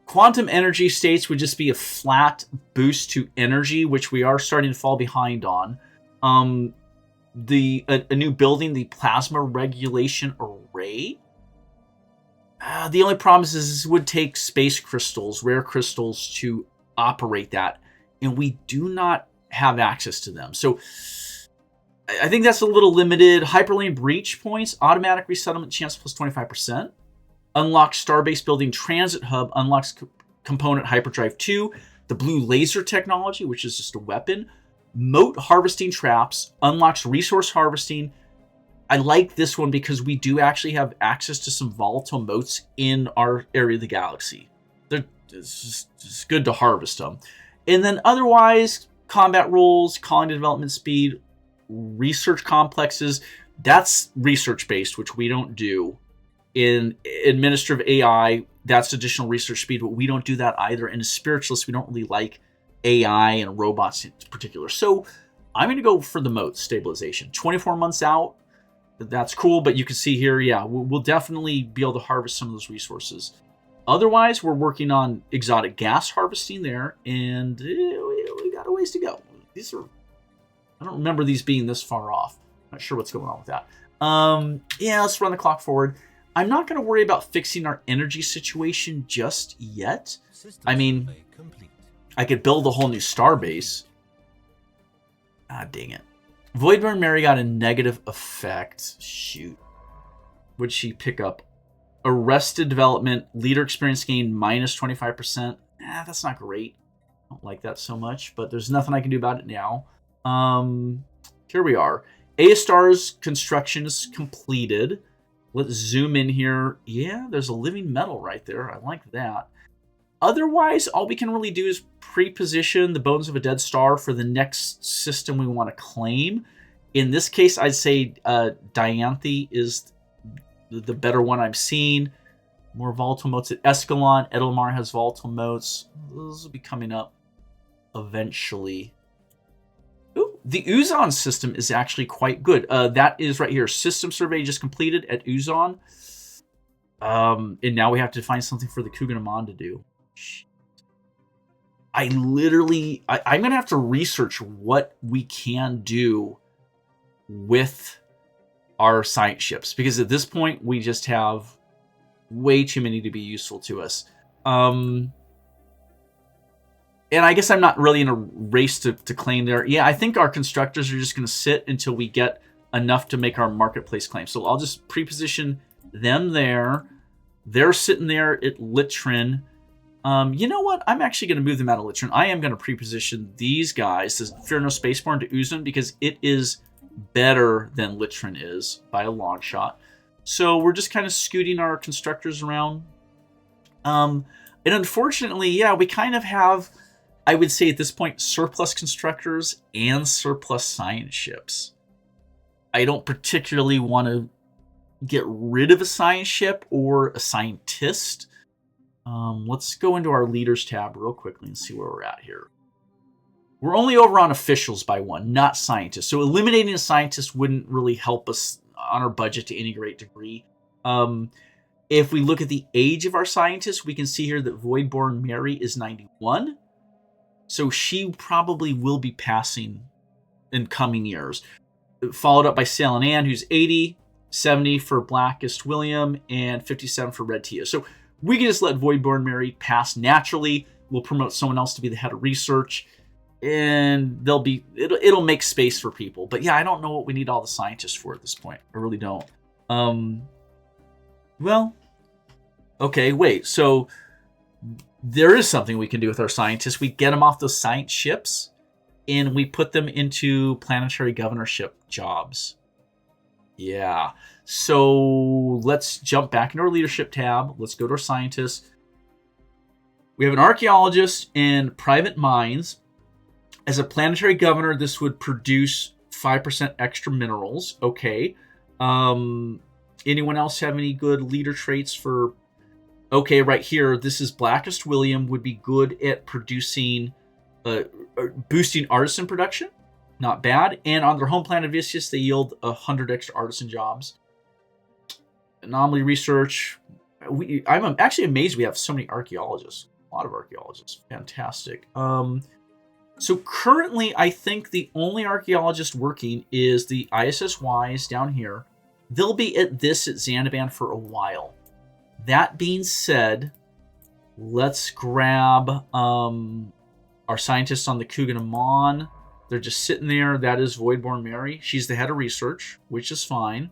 Quantum energy states would just be a flat boost to energy, which we are starting to fall behind on. A new building, the plasma regulation array. The only problem is this would take space crystals, rare crystals, to operate that, and we do not have access to them. So I think that's a little limited. Hyperlane breach points, automatic resettlement chance plus 25%. Unlocks Starbase Building Transit Hub, unlocks component Hyperdrive 2. The blue laser technology, which is just a weapon. Mote harvesting traps, unlocks resource harvesting. I like this one because we do actually have access to some volatile motes in our area of the galaxy. It's just good to harvest them. And then otherwise, combat rules, colony development speed, research complexes. That's research-based, which we don't do. In administrative AI, that's additional research speed, but we don't do that either. And as spiritualists, we don't really like AI and robots in particular. So I'm going to go for the mote stabilization. 24 months out. That's cool, but you can see here, yeah, we'll definitely be able to harvest some of those resources. Otherwise, we're working on exotic gas harvesting there, and we got a ways to go. These are, I don't remember these being this far off. Not sure what's going on with that. Yeah, let's run the clock forward. I'm not going to worry about fixing our energy situation just yet. I mean, I could build a whole new starbase. Ah, dang it. Voidburn Mary got a negative effect. Shoot. Would she pick up? Arrested development, leader experience gain minus 25%. That's not great. I don't like that so much, but there's nothing I can do about it now. Here we are. A-Star's construction is completed. Let's zoom in here. Yeah, there's a living metal right there. I like that. Otherwise, all we can really do is pre-position the bones of a dead star for the next system we want to claim. In this case, I'd say Dianthe is the better one I'm seeing. More volatile motes at Escalon. Edelmar has volatile motes. Those will be coming up eventually. Ooh, the Uzon system is actually quite good. That is right here. System survey just completed at Uzon. And now we have to find something for the Kugan to do. I'm going to have to research what we can do with our science ships, because at this point we just have way too many to be useful to us. And I guess I'm not really in a race to claim there. Yeah, I think our constructors are just going to sit until we get enough to make our marketplace claim. So I'll just pre-position them there. They're sitting there at Litrin. You know what? I'm actually going to move them out of Litrin. I am going to pre-position these guys, this Fear No Spaceborne, to Uzun, because it is better than Litrin is by a long shot. So we're just kind of scooting our constructors around. And unfortunately, yeah, we kind of have, I would say at this point, surplus constructors and surplus science ships. I don't particularly want to get rid of a science ship or a scientist. Let's go into our leaders tab real quickly and see where we're at here. We're only over on officials by 1, not scientists. So eliminating a scientist wouldn't really help us on our budget to any great degree. If we look at the age of our scientists, we can see here that Voidborn Mary is 91. So she probably will be passing in coming years. Followed up by Salen Ann, who's 80, 70 for Blackest William, and 57 for Red Tia. So we can just let Voidborn Mary pass naturally. We'll promote someone else to be the head of research, and it'll make space for people. But yeah, I don't know what we need all the scientists for at this point. I really don't. Well, okay, wait. So there is something we can do with our scientists. We get them off those science ships, and we put them into planetary governorship jobs. Yeah. So let's jump back into our leadership tab. Let's go to our scientists. We have an archaeologist and private mines. As a planetary governor, this would produce 5% extra minerals. Okay. Anyone else have any good leader traits for... Okay, right here, this is Blackest William, would be good at producing, boosting artisan production. Not bad. And on their home planet Vicious, they yield 100 extra artisan jobs. Anomaly research. I'm actually amazed we have so many archaeologists. A lot of archaeologists. Fantastic. So currently, I think the only archaeologist working is the ISSYs down here. They'll be at Xanaban for a while. That being said, let's grab our scientists on the Kugan Amon. They're just sitting there. That is Voidborn Mary. She's the head of research, which is fine.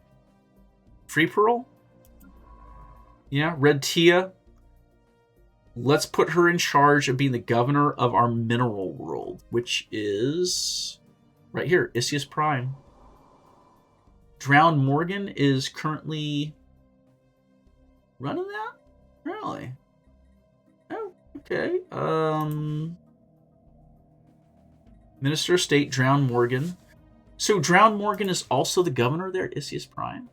Free Pearl? Yeah, Red Tia. Let's put her in charge of being the governor of our mineral world, which is right here, Isius Prime. Drowned Morgan is currently running that? Really? Oh, okay. Minister of State, Drowned Morgan. So Drowned Morgan is also the governor there at Isius Prime?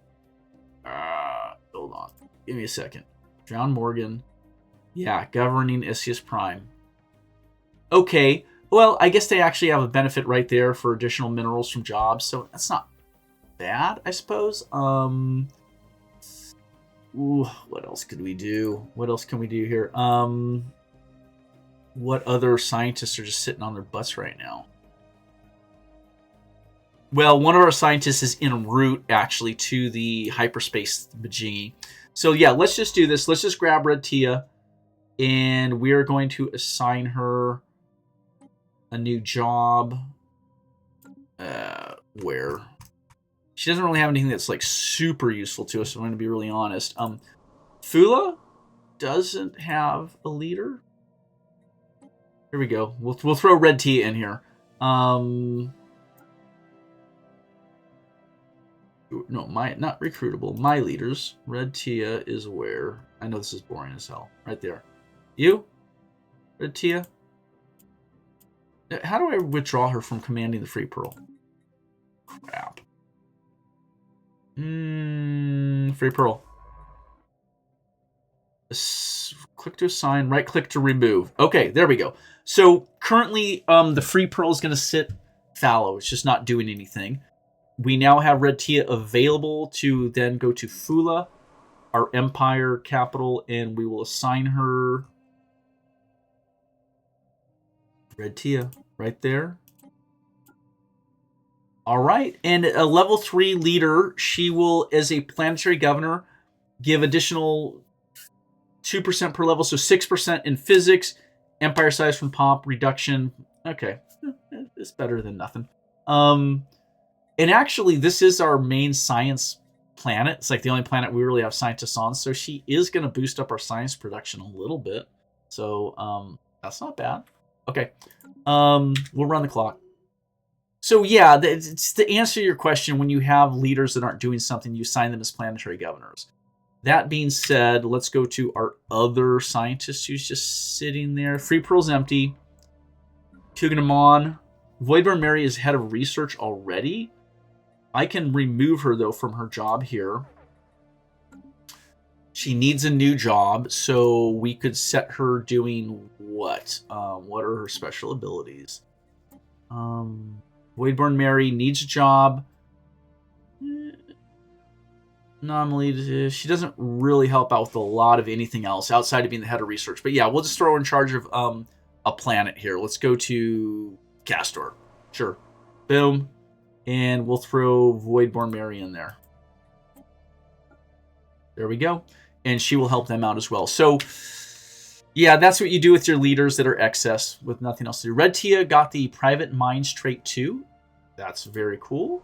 Hold on. Give me a second. Drowned Morgan. Yeah, governing Isius Prime. Okay. Well, I guess they actually have a benefit right there for additional minerals from jobs, so that's not bad, I suppose. Ooh, what else could we do? What else can we do here? What other scientists are just sitting on their butts right now? Well, one of our scientists is en route, actually, to the hyperspace Bajingi. So, yeah, let's just do this. Let's just grab Red Tia, and we are going to assign her a new job. Where? She doesn't really have anything that's, like, super useful to us, I'm going to be really honest. Fula doesn't have a leader. Here we go. We'll throw Red Tia in here. No, not recruitable. My leaders. Red Tia is where? I know this is boring as hell. Right there. You? Red Tia? How do I withdraw her from commanding the Free Pearl? Crap. Free Pearl. Click to assign, right click to remove. Okay, there we go. So currently the Free Pearl is going to sit fallow. It's just not doing anything. We now have Red Tia available to then go to Fula, our Empire capital, and we will assign her Red Tia right there. All right, and a level 3 leader, she will, as a planetary governor, give additional 2% per level, so 6% in physics, empire size from pomp, reduction. Okay, it's better than nothing. And actually, this is our main science planet. It's like the only planet we really have scientists on, so she is going to boost up our science production a little bit. So that's not bad. Okay, we'll run the clock. So yeah, it's to answer your question, when you have leaders that aren't doing something, you assign them as planetary governors. that being said, let's go to our other scientist who's just sitting there. Free Pearl's empty. Kuganamon. Voidborn Mary is head of research already. I can remove her, though, from her job here. She needs a new job, so we could set her doing what? What are her special abilities? Voidborn Mary needs a job. Anomaly, she doesn't really help out with a lot of anything else outside of being the head of research. But yeah, we'll just throw her in charge of a planet here. Let's go to Castor. Sure. Boom. And we'll throw Voidborn Mary in there. There we go. And she will help them out as well. So, yeah, that's what you do with your leaders that are excess with nothing else to do. Red Tia got the Private Mines trait too. That's very cool.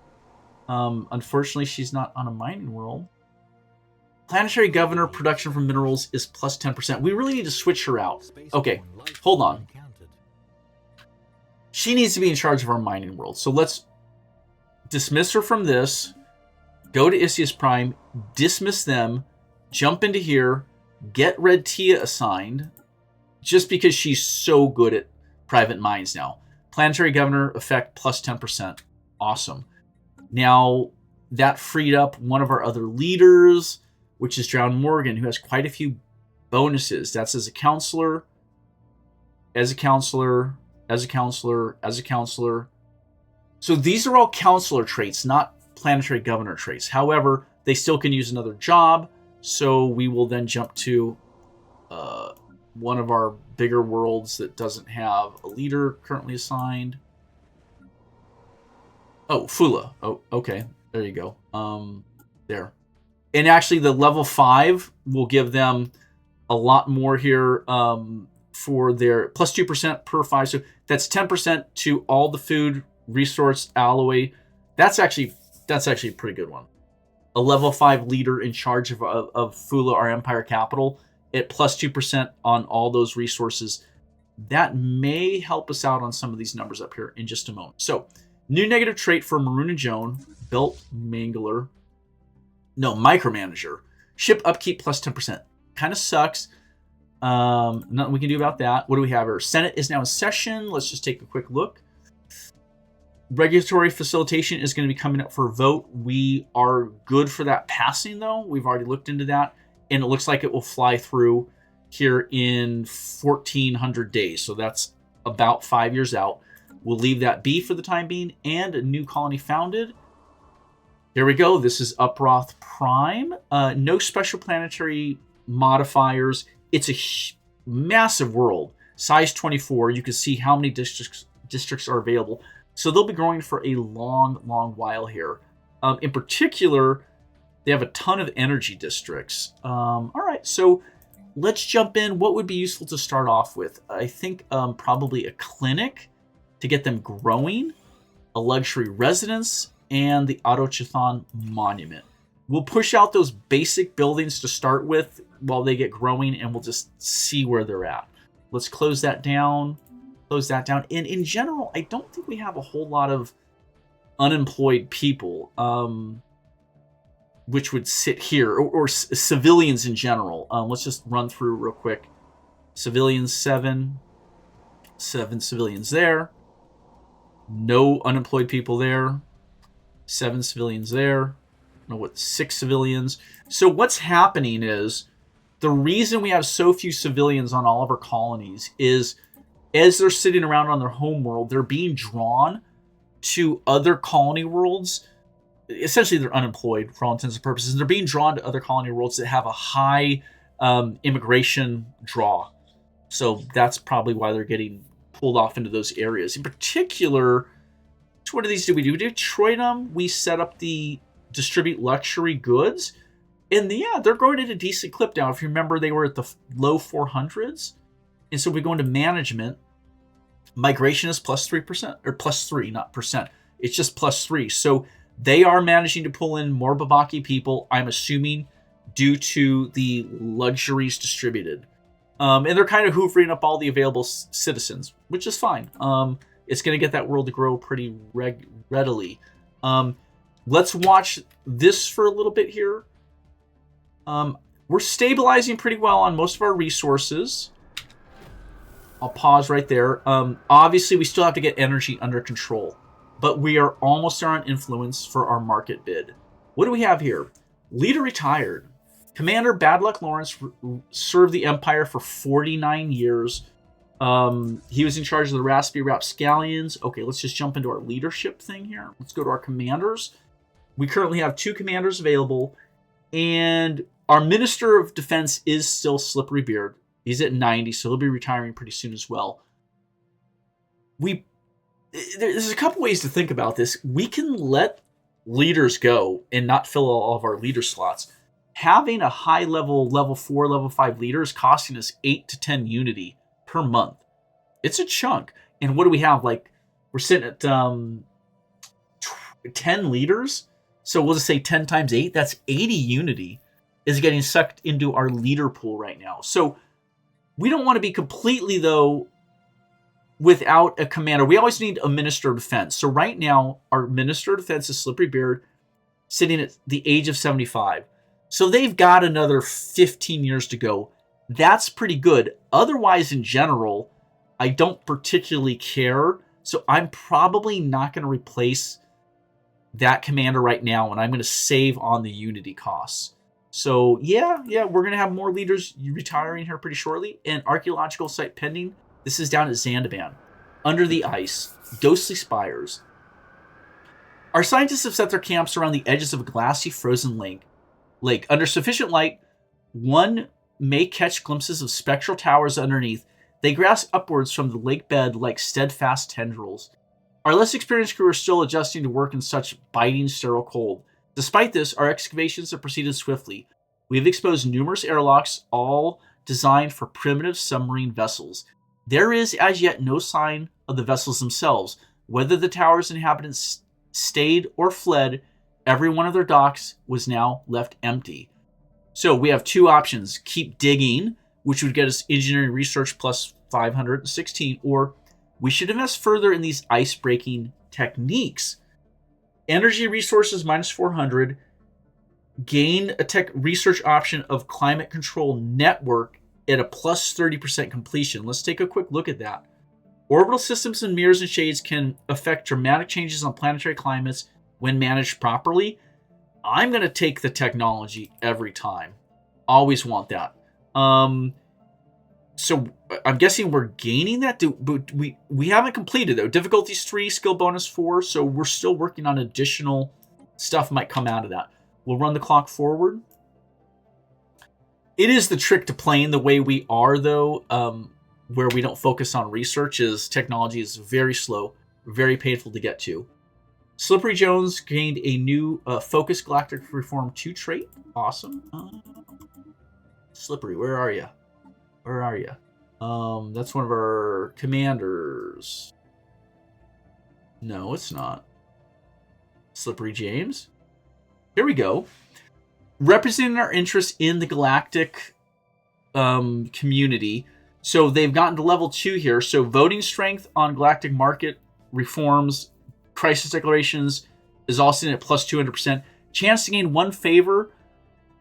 Unfortunately, she's not on a mining world. Planetary Governor production from minerals is plus 10%. We really need to switch her out. Okay, hold on. She needs to be in charge of our mining world. So let's dismiss her from this. Go to Isius Prime. Dismiss them. Jump into here. Get Red Tia assigned. Just because she's so good at private mines now. Planetary Governor effect plus 10%. Awesome. Now, that freed up one of our other leaders, which is Drowned Morgan, who has quite a few bonuses. That's as a counselor, as a counselor, as a counselor, as a counselor. So these are all counselor traits, not planetary governor traits. However, they still can use another job. So we will then jump to one of our bigger worlds that doesn't have a leader currently assigned. Oh, Fula. Oh, okay. There you go. There. And actually, the level 5 will give them a lot more here for their plus 2% per 5. So that's 10% to all the food, resource, alloy. That's actually a pretty good one. A level 5 leader in charge of Fula, our empire capital, at plus 2% on all those resources. That may help us out on some of these numbers up here in just a moment. So, new negative trait for Maroon and Joan, Belt Mangler. No, Micromanager. Ship upkeep plus 10%. Kind of sucks. Nothing we can do about that. What do we have here? Senate is now in session. Let's just take a quick look. Regulatory facilitation is going to be coming up for a vote. We are good for that passing, though. We've already looked into that. And it looks like it will fly through here in 1,400 days. So that's about 5 years out. We'll leave that be for the time being. And a new colony founded. Here we go. This is Uproth Prime. No special planetary modifiers. It's a massive world. Size 24. You can see how many districts are available. So they'll be growing for a long, long while here. In particular, they have a ton of energy districts. All right, so let's jump in. What would be useful to start off with? I think probably a clinic to get them growing, a luxury residence, and the Autochthon Monument. We'll push out those basic buildings to start with while they get growing, and we'll just see where they're at. Let's close that down. Close that down. And in general, I don't think we have a whole lot of unemployed people, which would sit here, or civilians in general. Let's just run through real quick. Civilians, 7 civilians there. No unemployed people there. 7 civilians there. No, what, 6 civilians. So what's happening is the reason we have so few civilians on all of our colonies is as they're sitting around on their home world, they're being drawn to other colony worlds. Essentially, they're unemployed for all intents and purposes. They're being drawn to other colony worlds that have a high immigration draw. So that's probably why they're getting pulled off into those areas. In particular, what of these do we do? We do Troitum. We set up the distribute luxury goods. And yeah, they're growing at a decent clip now. If you remember, they were at the low 400s. And so we go into management. Migration is plus 3%, or plus 3, not percent. It's just plus 3. So they are managing to pull in more Babaki people, I'm assuming, due to the luxuries distributed. And they're kind of hoovering up all the available citizens, which is fine. It's going to get that world to grow pretty readily. Let's watch this for a little bit here. we're stabilizing pretty well on most of our resources. I'll pause right there. Obviously, we still have to get energy under control, but we are almost there on influence for our market bid. What do we have here? Leader retired. Commander Bad Luck Lawrence served the Empire for 49 years. He was in charge of the Raspy Rapscallions. Okay, let's just jump into our leadership thing here. Let's go to our commanders. We currently have 2 commanders available, and our Minister of Defense is still Slippery Beard. He's at 90, so he'll be retiring pretty soon as well. There's a couple ways to think about this. We can let leaders go and not fill all of our leader slots. Having a high level, level 4, level 5 leader is costing us 8 to 10 unity per month. It's a chunk. And what do we have? Like, we're sitting at 10 leaders. So we'll just say 10 times 8. That's 80 unity is getting sucked into our leader pool right now. So we don't want to be completely, though, without a commander. We always need a Minister of Defense. So right now, our Minister of Defense is Slippery Beard, sitting at the age of 75. So they've got another 15 years to go. That's pretty good. Otherwise, in general, I don't particularly care. So I'm probably not going to replace that commander right now, and I'm going to save on the unity costs. So yeah, we're going to have more leaders retiring here pretty shortly. And archaeological site pending. This is down at Zandaban. Under the ice. Ghostly spires. Our scientists have set their camps around the edges of a glassy, frozen lake. Under sufficient light, one may catch glimpses of spectral towers underneath. They grasp upwards from the lake bed like steadfast tendrils. Our less experienced crew are still adjusting to work in such biting, sterile cold. Despite this, our excavations have proceeded swiftly. We have exposed numerous airlocks, all designed for primitive submarine vessels. There is as yet no sign of the vessels themselves. Whether the tower's inhabitants stayed or fled, every one of their docks was now left empty. So we have 2 options. Keep digging, which would get us engineering research plus 516, or we should invest further in these ice-breaking techniques. Energy resources minus 400. Gain a tech research option of climate control network at a plus 30% completion. Let's take a quick look at that. Orbital systems and mirrors and shades can affect dramatic changes on planetary climates when managed properly. I'm going to take the technology every time. Always want that. So I'm guessing we're gaining that. But we haven't completed, though. Difficulties 3, skill bonus 4. So we're still working on additional stuff might come out of that. We'll run the clock forward. It is the trick to playing the way we are, though, where we don't focus on research, is technology is very slow, very painful to get to. Slippery Jones gained a new Focus Galactic Reform 2 trait. Awesome. Slippery, where are you? Where are you? That's one of our commanders. No, it's not. Slippery James. Here we go. Representing our interest in the galactic community. So they've gotten to level 2 here. So voting strength on Galactic Market reforms, crisis declarations is also in at plus 200%. Chance to gain 1 favor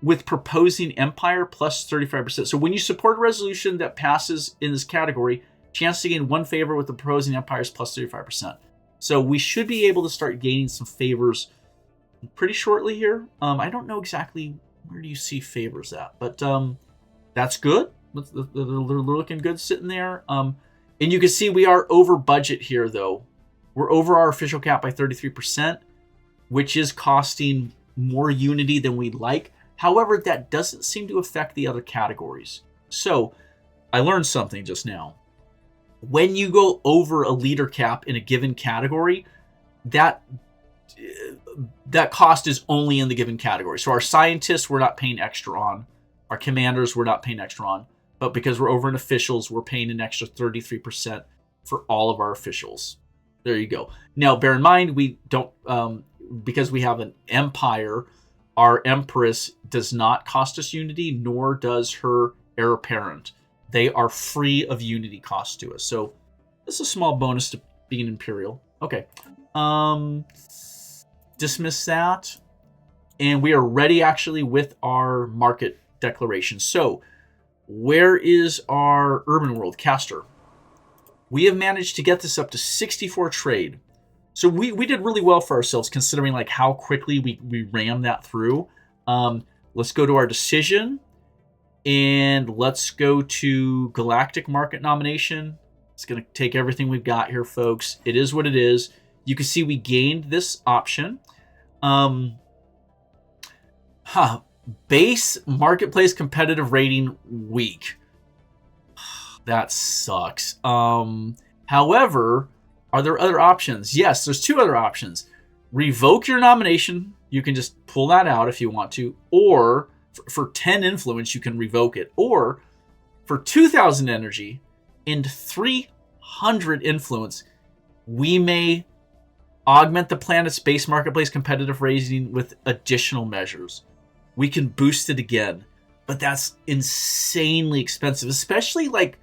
with proposing empire plus 35%. So when you support a resolution that passes in this category, chance to gain 1 favor with the proposing empire is plus 35%. So we should be able to start gaining some favors pretty shortly here. I don't know exactly where do you see favors at, but that's good. They're looking good sitting there. And you can see we are over budget here, though. We're over our official cap by 33%, which is costing more unity than we'd like. However, that doesn't seem to affect the other categories. So I learned something just now. When you go over a leader cap in a given category, that cost is only in the given category. So our scientists, we're not paying extra on. Our commanders, we're not paying extra on. But because we're over in officials, we're paying an extra 33% for all of our officials. There you go. Now, bear in mind, we don't, because we have an empire, our empress does not cost us unity, nor does her heir apparent. They are free of unity cost to us. So this is a small bonus to being imperial. Okay. Dismiss that. And we are ready, actually, with our market declaration. So where is our urban world? Caster. We have managed to get this up to 64 trade. So we did really well for ourselves considering like how quickly we rammed that through. Let's go to our decision. And let's go to Galactic Market nomination. It's going to take everything we've got here, folks. It is what it is. You can see we gained this option. Base marketplace competitive rating weak. That sucks. However, are there other options? Yes, there's two other options. Revoke your nomination. You can just pull that out if you want to. Or for 10 influence, you can revoke it. Or for 2,000 energy and 300 influence, we may augment the planet's base marketplace competitive rating with additional measures. We can boost it again, but that's insanely expensive, especially like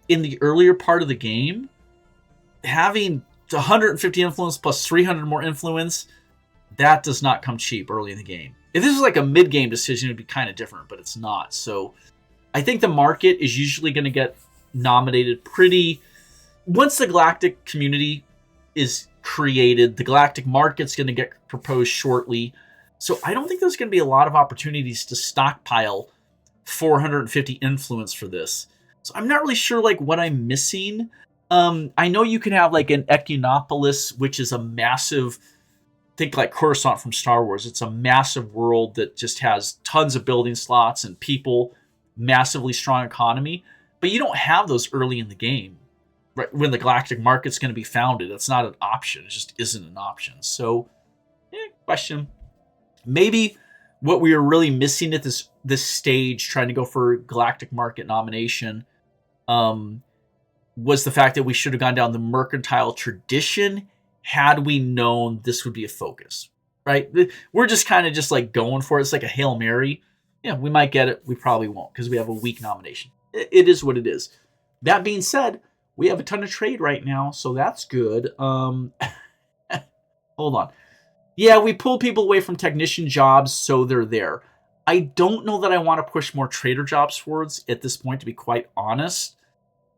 in the earlier part of the game. Having 150 influence plus 300 more influence, that does not come cheap early in the game. If this was like a mid-game decision, it'd be kind of different, but it's not. So I think the market is usually going to get nominated pretty... Once the Galactic community is created, the Galactic Market's going to get proposed shortly. So I don't think there's going to be a lot of opportunities to stockpile 450 influence for this. So I'm not really sure like what I'm missing. I know you can have like an Equinopolis, which is a massive... Think like Coruscant from Star Wars. It's a massive world that just has tons of building slots and people, massively strong economy. But you don't have those early in the game. Right when the Galactic Market's going to be founded, that's not an option. It just isn't an option. So, question. Maybe what we were really missing at this stage, trying to go for Galactic Market nomination, was the fact that we should have gone down the mercantile tradition had we known this would be a focus, right? We're just kind of just like going for it. It's like a Hail Mary. Yeah, we might get it. We probably won't because we have a weak nomination. It is what it is. That being said, we have a ton of trade right now, so that's good. Hold on. Yeah, we pull people away from technician jobs, so they're there. I don't know that I want to push more trader jobs forwards at this point, to be quite honest.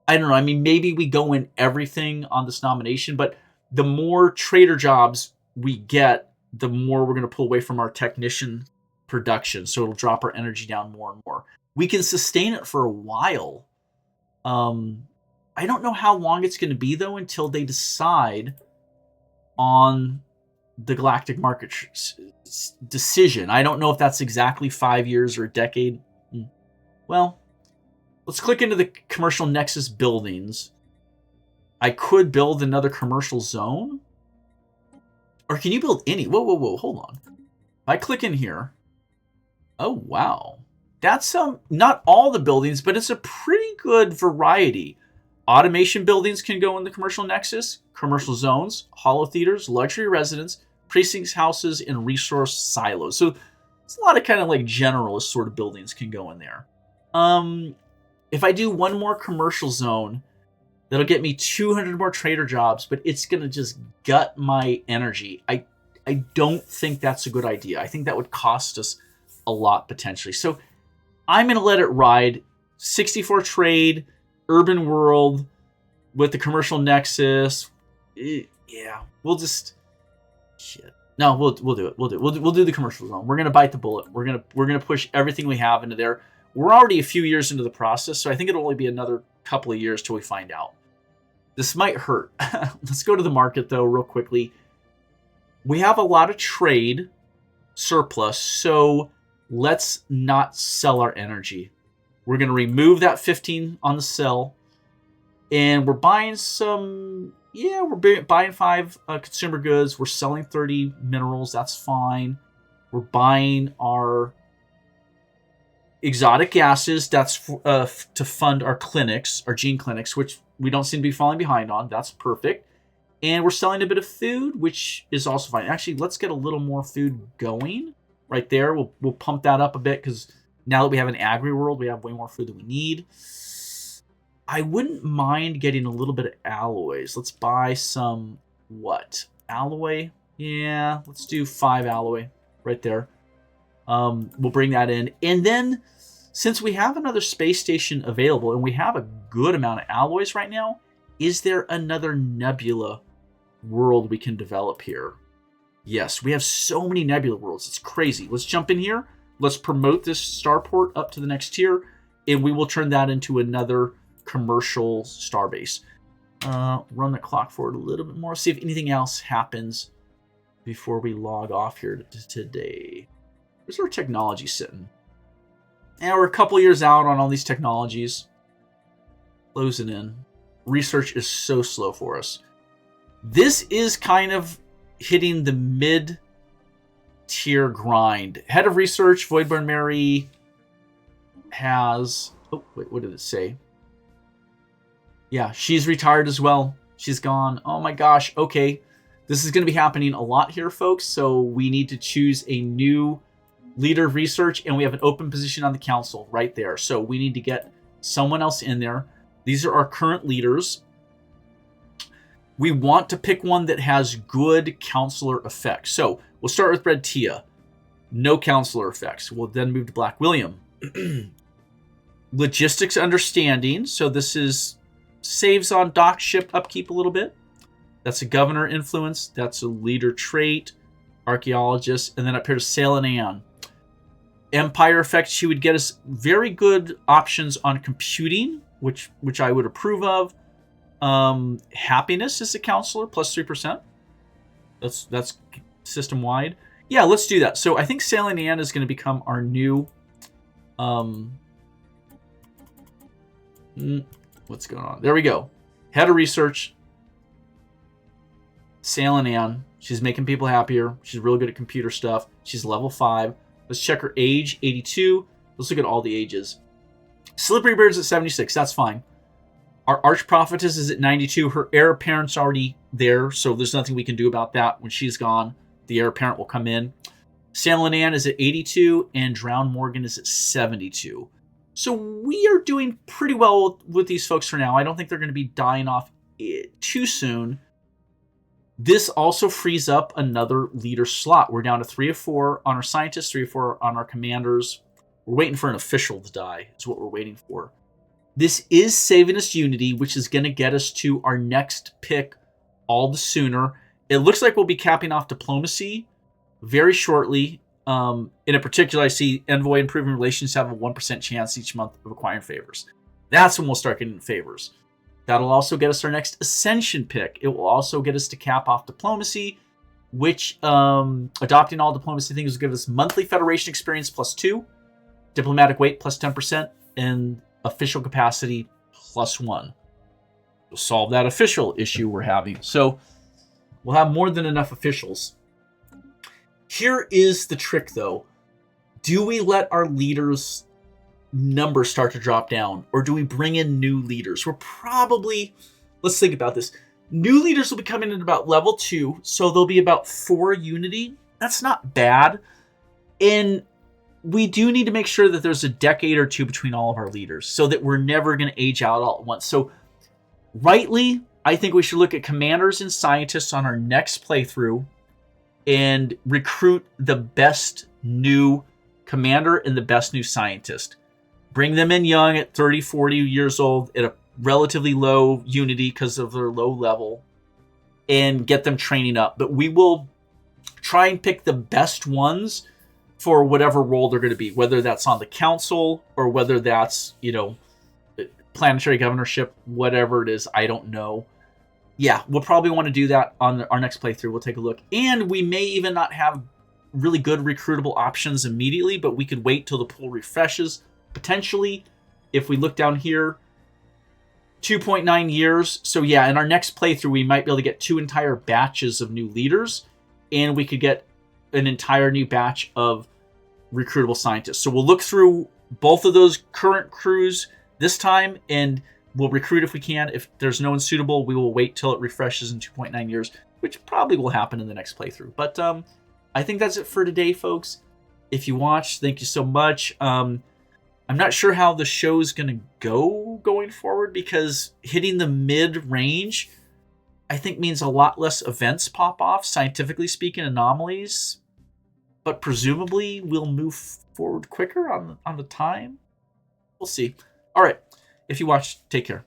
I don't know. I mean, maybe we go in everything on this nomination, but the more trader jobs we get, the more we're going to pull away from our technician production. So it'll drop our energy down more and more. We can sustain it for a while. I don't know how long it's going to be, though, until they decide on the Galactic Market decision. I don't know if that's exactly 5 years or a decade. Well, let's click into the commercial nexus buildings. I could build another commercial zone. Or can you build any? Whoa, hold on. If I click in here. Oh, wow. That's not all the buildings, but it's a pretty good variety. Automation buildings can go in the commercial nexus. Commercial zones, holo theaters, luxury residence, precincts, houses, and resource silos. So it's a lot of kind of like generalist sort of buildings can go in there. If I do one more commercial zone, that'll get me 200 more trader jobs, but it's going to just gut my energy. I don't think that's a good idea. I think that would cost us a lot potentially. So I'm going to let it ride. 64 trade, urban world with the commercial nexus. Yeah, we'll just... Shit. No, we'll do it. We'll do the commercial zone. We're going to bite the bullet. We're going to push everything we have into there. We're already a few years into the process, so I think it'll only be another couple of years till we find out. This might hurt. Let's go to the market, though, real quickly. We have a lot of trade surplus, so let's not sell our energy. We're going to remove that 15 on the sell, and we're buying some... Yeah, we're buying 5 consumer goods. We're selling 30 minerals. That's fine. We're buying our exotic gases. That's to fund our clinics, our gene clinics, which we don't seem to be falling behind on. That's perfect. And we're selling a bit of food, which is also fine. Actually, let's get a little more food going right there. We'll pump that up a bit because now that we have an agri-world, we have way more food than we need. I wouldn't mind getting a little bit of alloys. Let's buy some, what? Alloy? Yeah, let's do 5 alloy right there. We'll bring that in. And then Since we have another space station available and we have a good amount of alloys right now, is there another nebula world we can develop here? Yes, we have so many nebula worlds. It's crazy. Let's jump in here. Let's promote this starport up to the next tier, and we will turn that into another commercial starbase. Run the clock forward a little bit more. See if anything else happens before we log off here today. Where's our technology sitting? And we're a couple years out on all these technologies. Closing in. Research is so slow for us. This is kind of hitting the mid-tier grind. Head of research, Voidburn Mary has... Oh, wait, what did it say? Yeah, she's retired as well. She's gone. Oh my gosh, okay. This is going to be happening a lot here, folks, so we need to choose a new leader of research, and we have an open position on the council right there. So we need to get someone else in there. These are our current leaders. We want to pick one that has good counselor effects. So we'll start with Red Tia. No counselor effects. We'll then move to Black William. Logistics understanding. So this is saves on dock ship upkeep a little bit. That's a governor influence. That's a leader trait. Archaeologist. And then up here to Sail and Anne. Empire effects. She would get us very good options on computing, which I would approve of. Happiness is a counselor, plus 3%. That's system wide. Yeah, let's do that. So I think Sailing Anne is going to become our new what's going on? There we go. Head of research. Sailing Anne. She's making people happier. She's really good at computer stuff. She's level 5. Let's check her age, 82. Let's look at all the ages. Slippery Beard's at 76. That's fine. Our Archprophetess is at 92. Her heir apparent's already there, so there's nothing we can do about that. When she's gone, the heir apparent will come in. Sailing Anne is at 82, and Drown Morgan is at 72. So we are doing pretty well with these folks for now. I don't think they're going to be dying off too soon. This also frees up another leader slot. We're down to 3 of 4 on our scientists, 3 of 4 on our commanders. We're waiting for an official to die, is what we're waiting for. This is saving us Unity, which is going to get us to our next pick all the sooner. It looks like we'll be capping off diplomacy very shortly. In particular, I see Envoy Improving Relations have a 1% chance each month of acquiring favors. That's when we'll start getting favors. That'll also get us our next Ascension pick. It will also get us to cap off diplomacy, which adopting all diplomacy things will give us monthly Federation experience plus 2, diplomatic weight plus 10%, and official capacity plus 1. We'll solve that official issue we're having. So we'll have more than enough officials. Here is the trick, though. Do we let our leaders' numbers start to drop down, or do we bring in new leaders? We're probably, let's think about this. New leaders will be coming in about level 2, so they'll be about 4 Unity. That's not bad. And we do need to make sure that there's a decade or 2 between all of our leaders so that we're never going to age out all at once. So rightly, I think we should look at commanders and scientists on our next playthrough and recruit the best new commander and the best new scientist. Bring them in young at 30, 40 years old at a relatively low Unity because of their low level and get them training up. But we will try and pick the best ones for whatever role they're going to be, whether that's on the council or whether that's, planetary governorship, whatever it is, I don't know. Yeah, we'll probably want to do that on our next playthrough. We'll take a look. And we may even not have really good recruitable options immediately, but we could wait till the pool refreshes. Potentially, if we look down here, 2.9 years. So yeah, in our next playthrough, we might be able to get 2 entire batches of new leaders, and we could get an entire new batch of recruitable scientists. So we'll look through both of those current crews this time, and we'll recruit if we can. If there's no one suitable, we will wait till it refreshes in 2.9 years, which probably will happen in the next playthrough. But I think that's it for today, folks. If you watched, thank you so much. I'm not sure how the show's going to go going forward, because hitting the mid-range, I think, means a lot less events pop off, scientifically speaking, anomalies. But presumably, we'll move forward quicker on the time. We'll see. All right. If you watched, take care.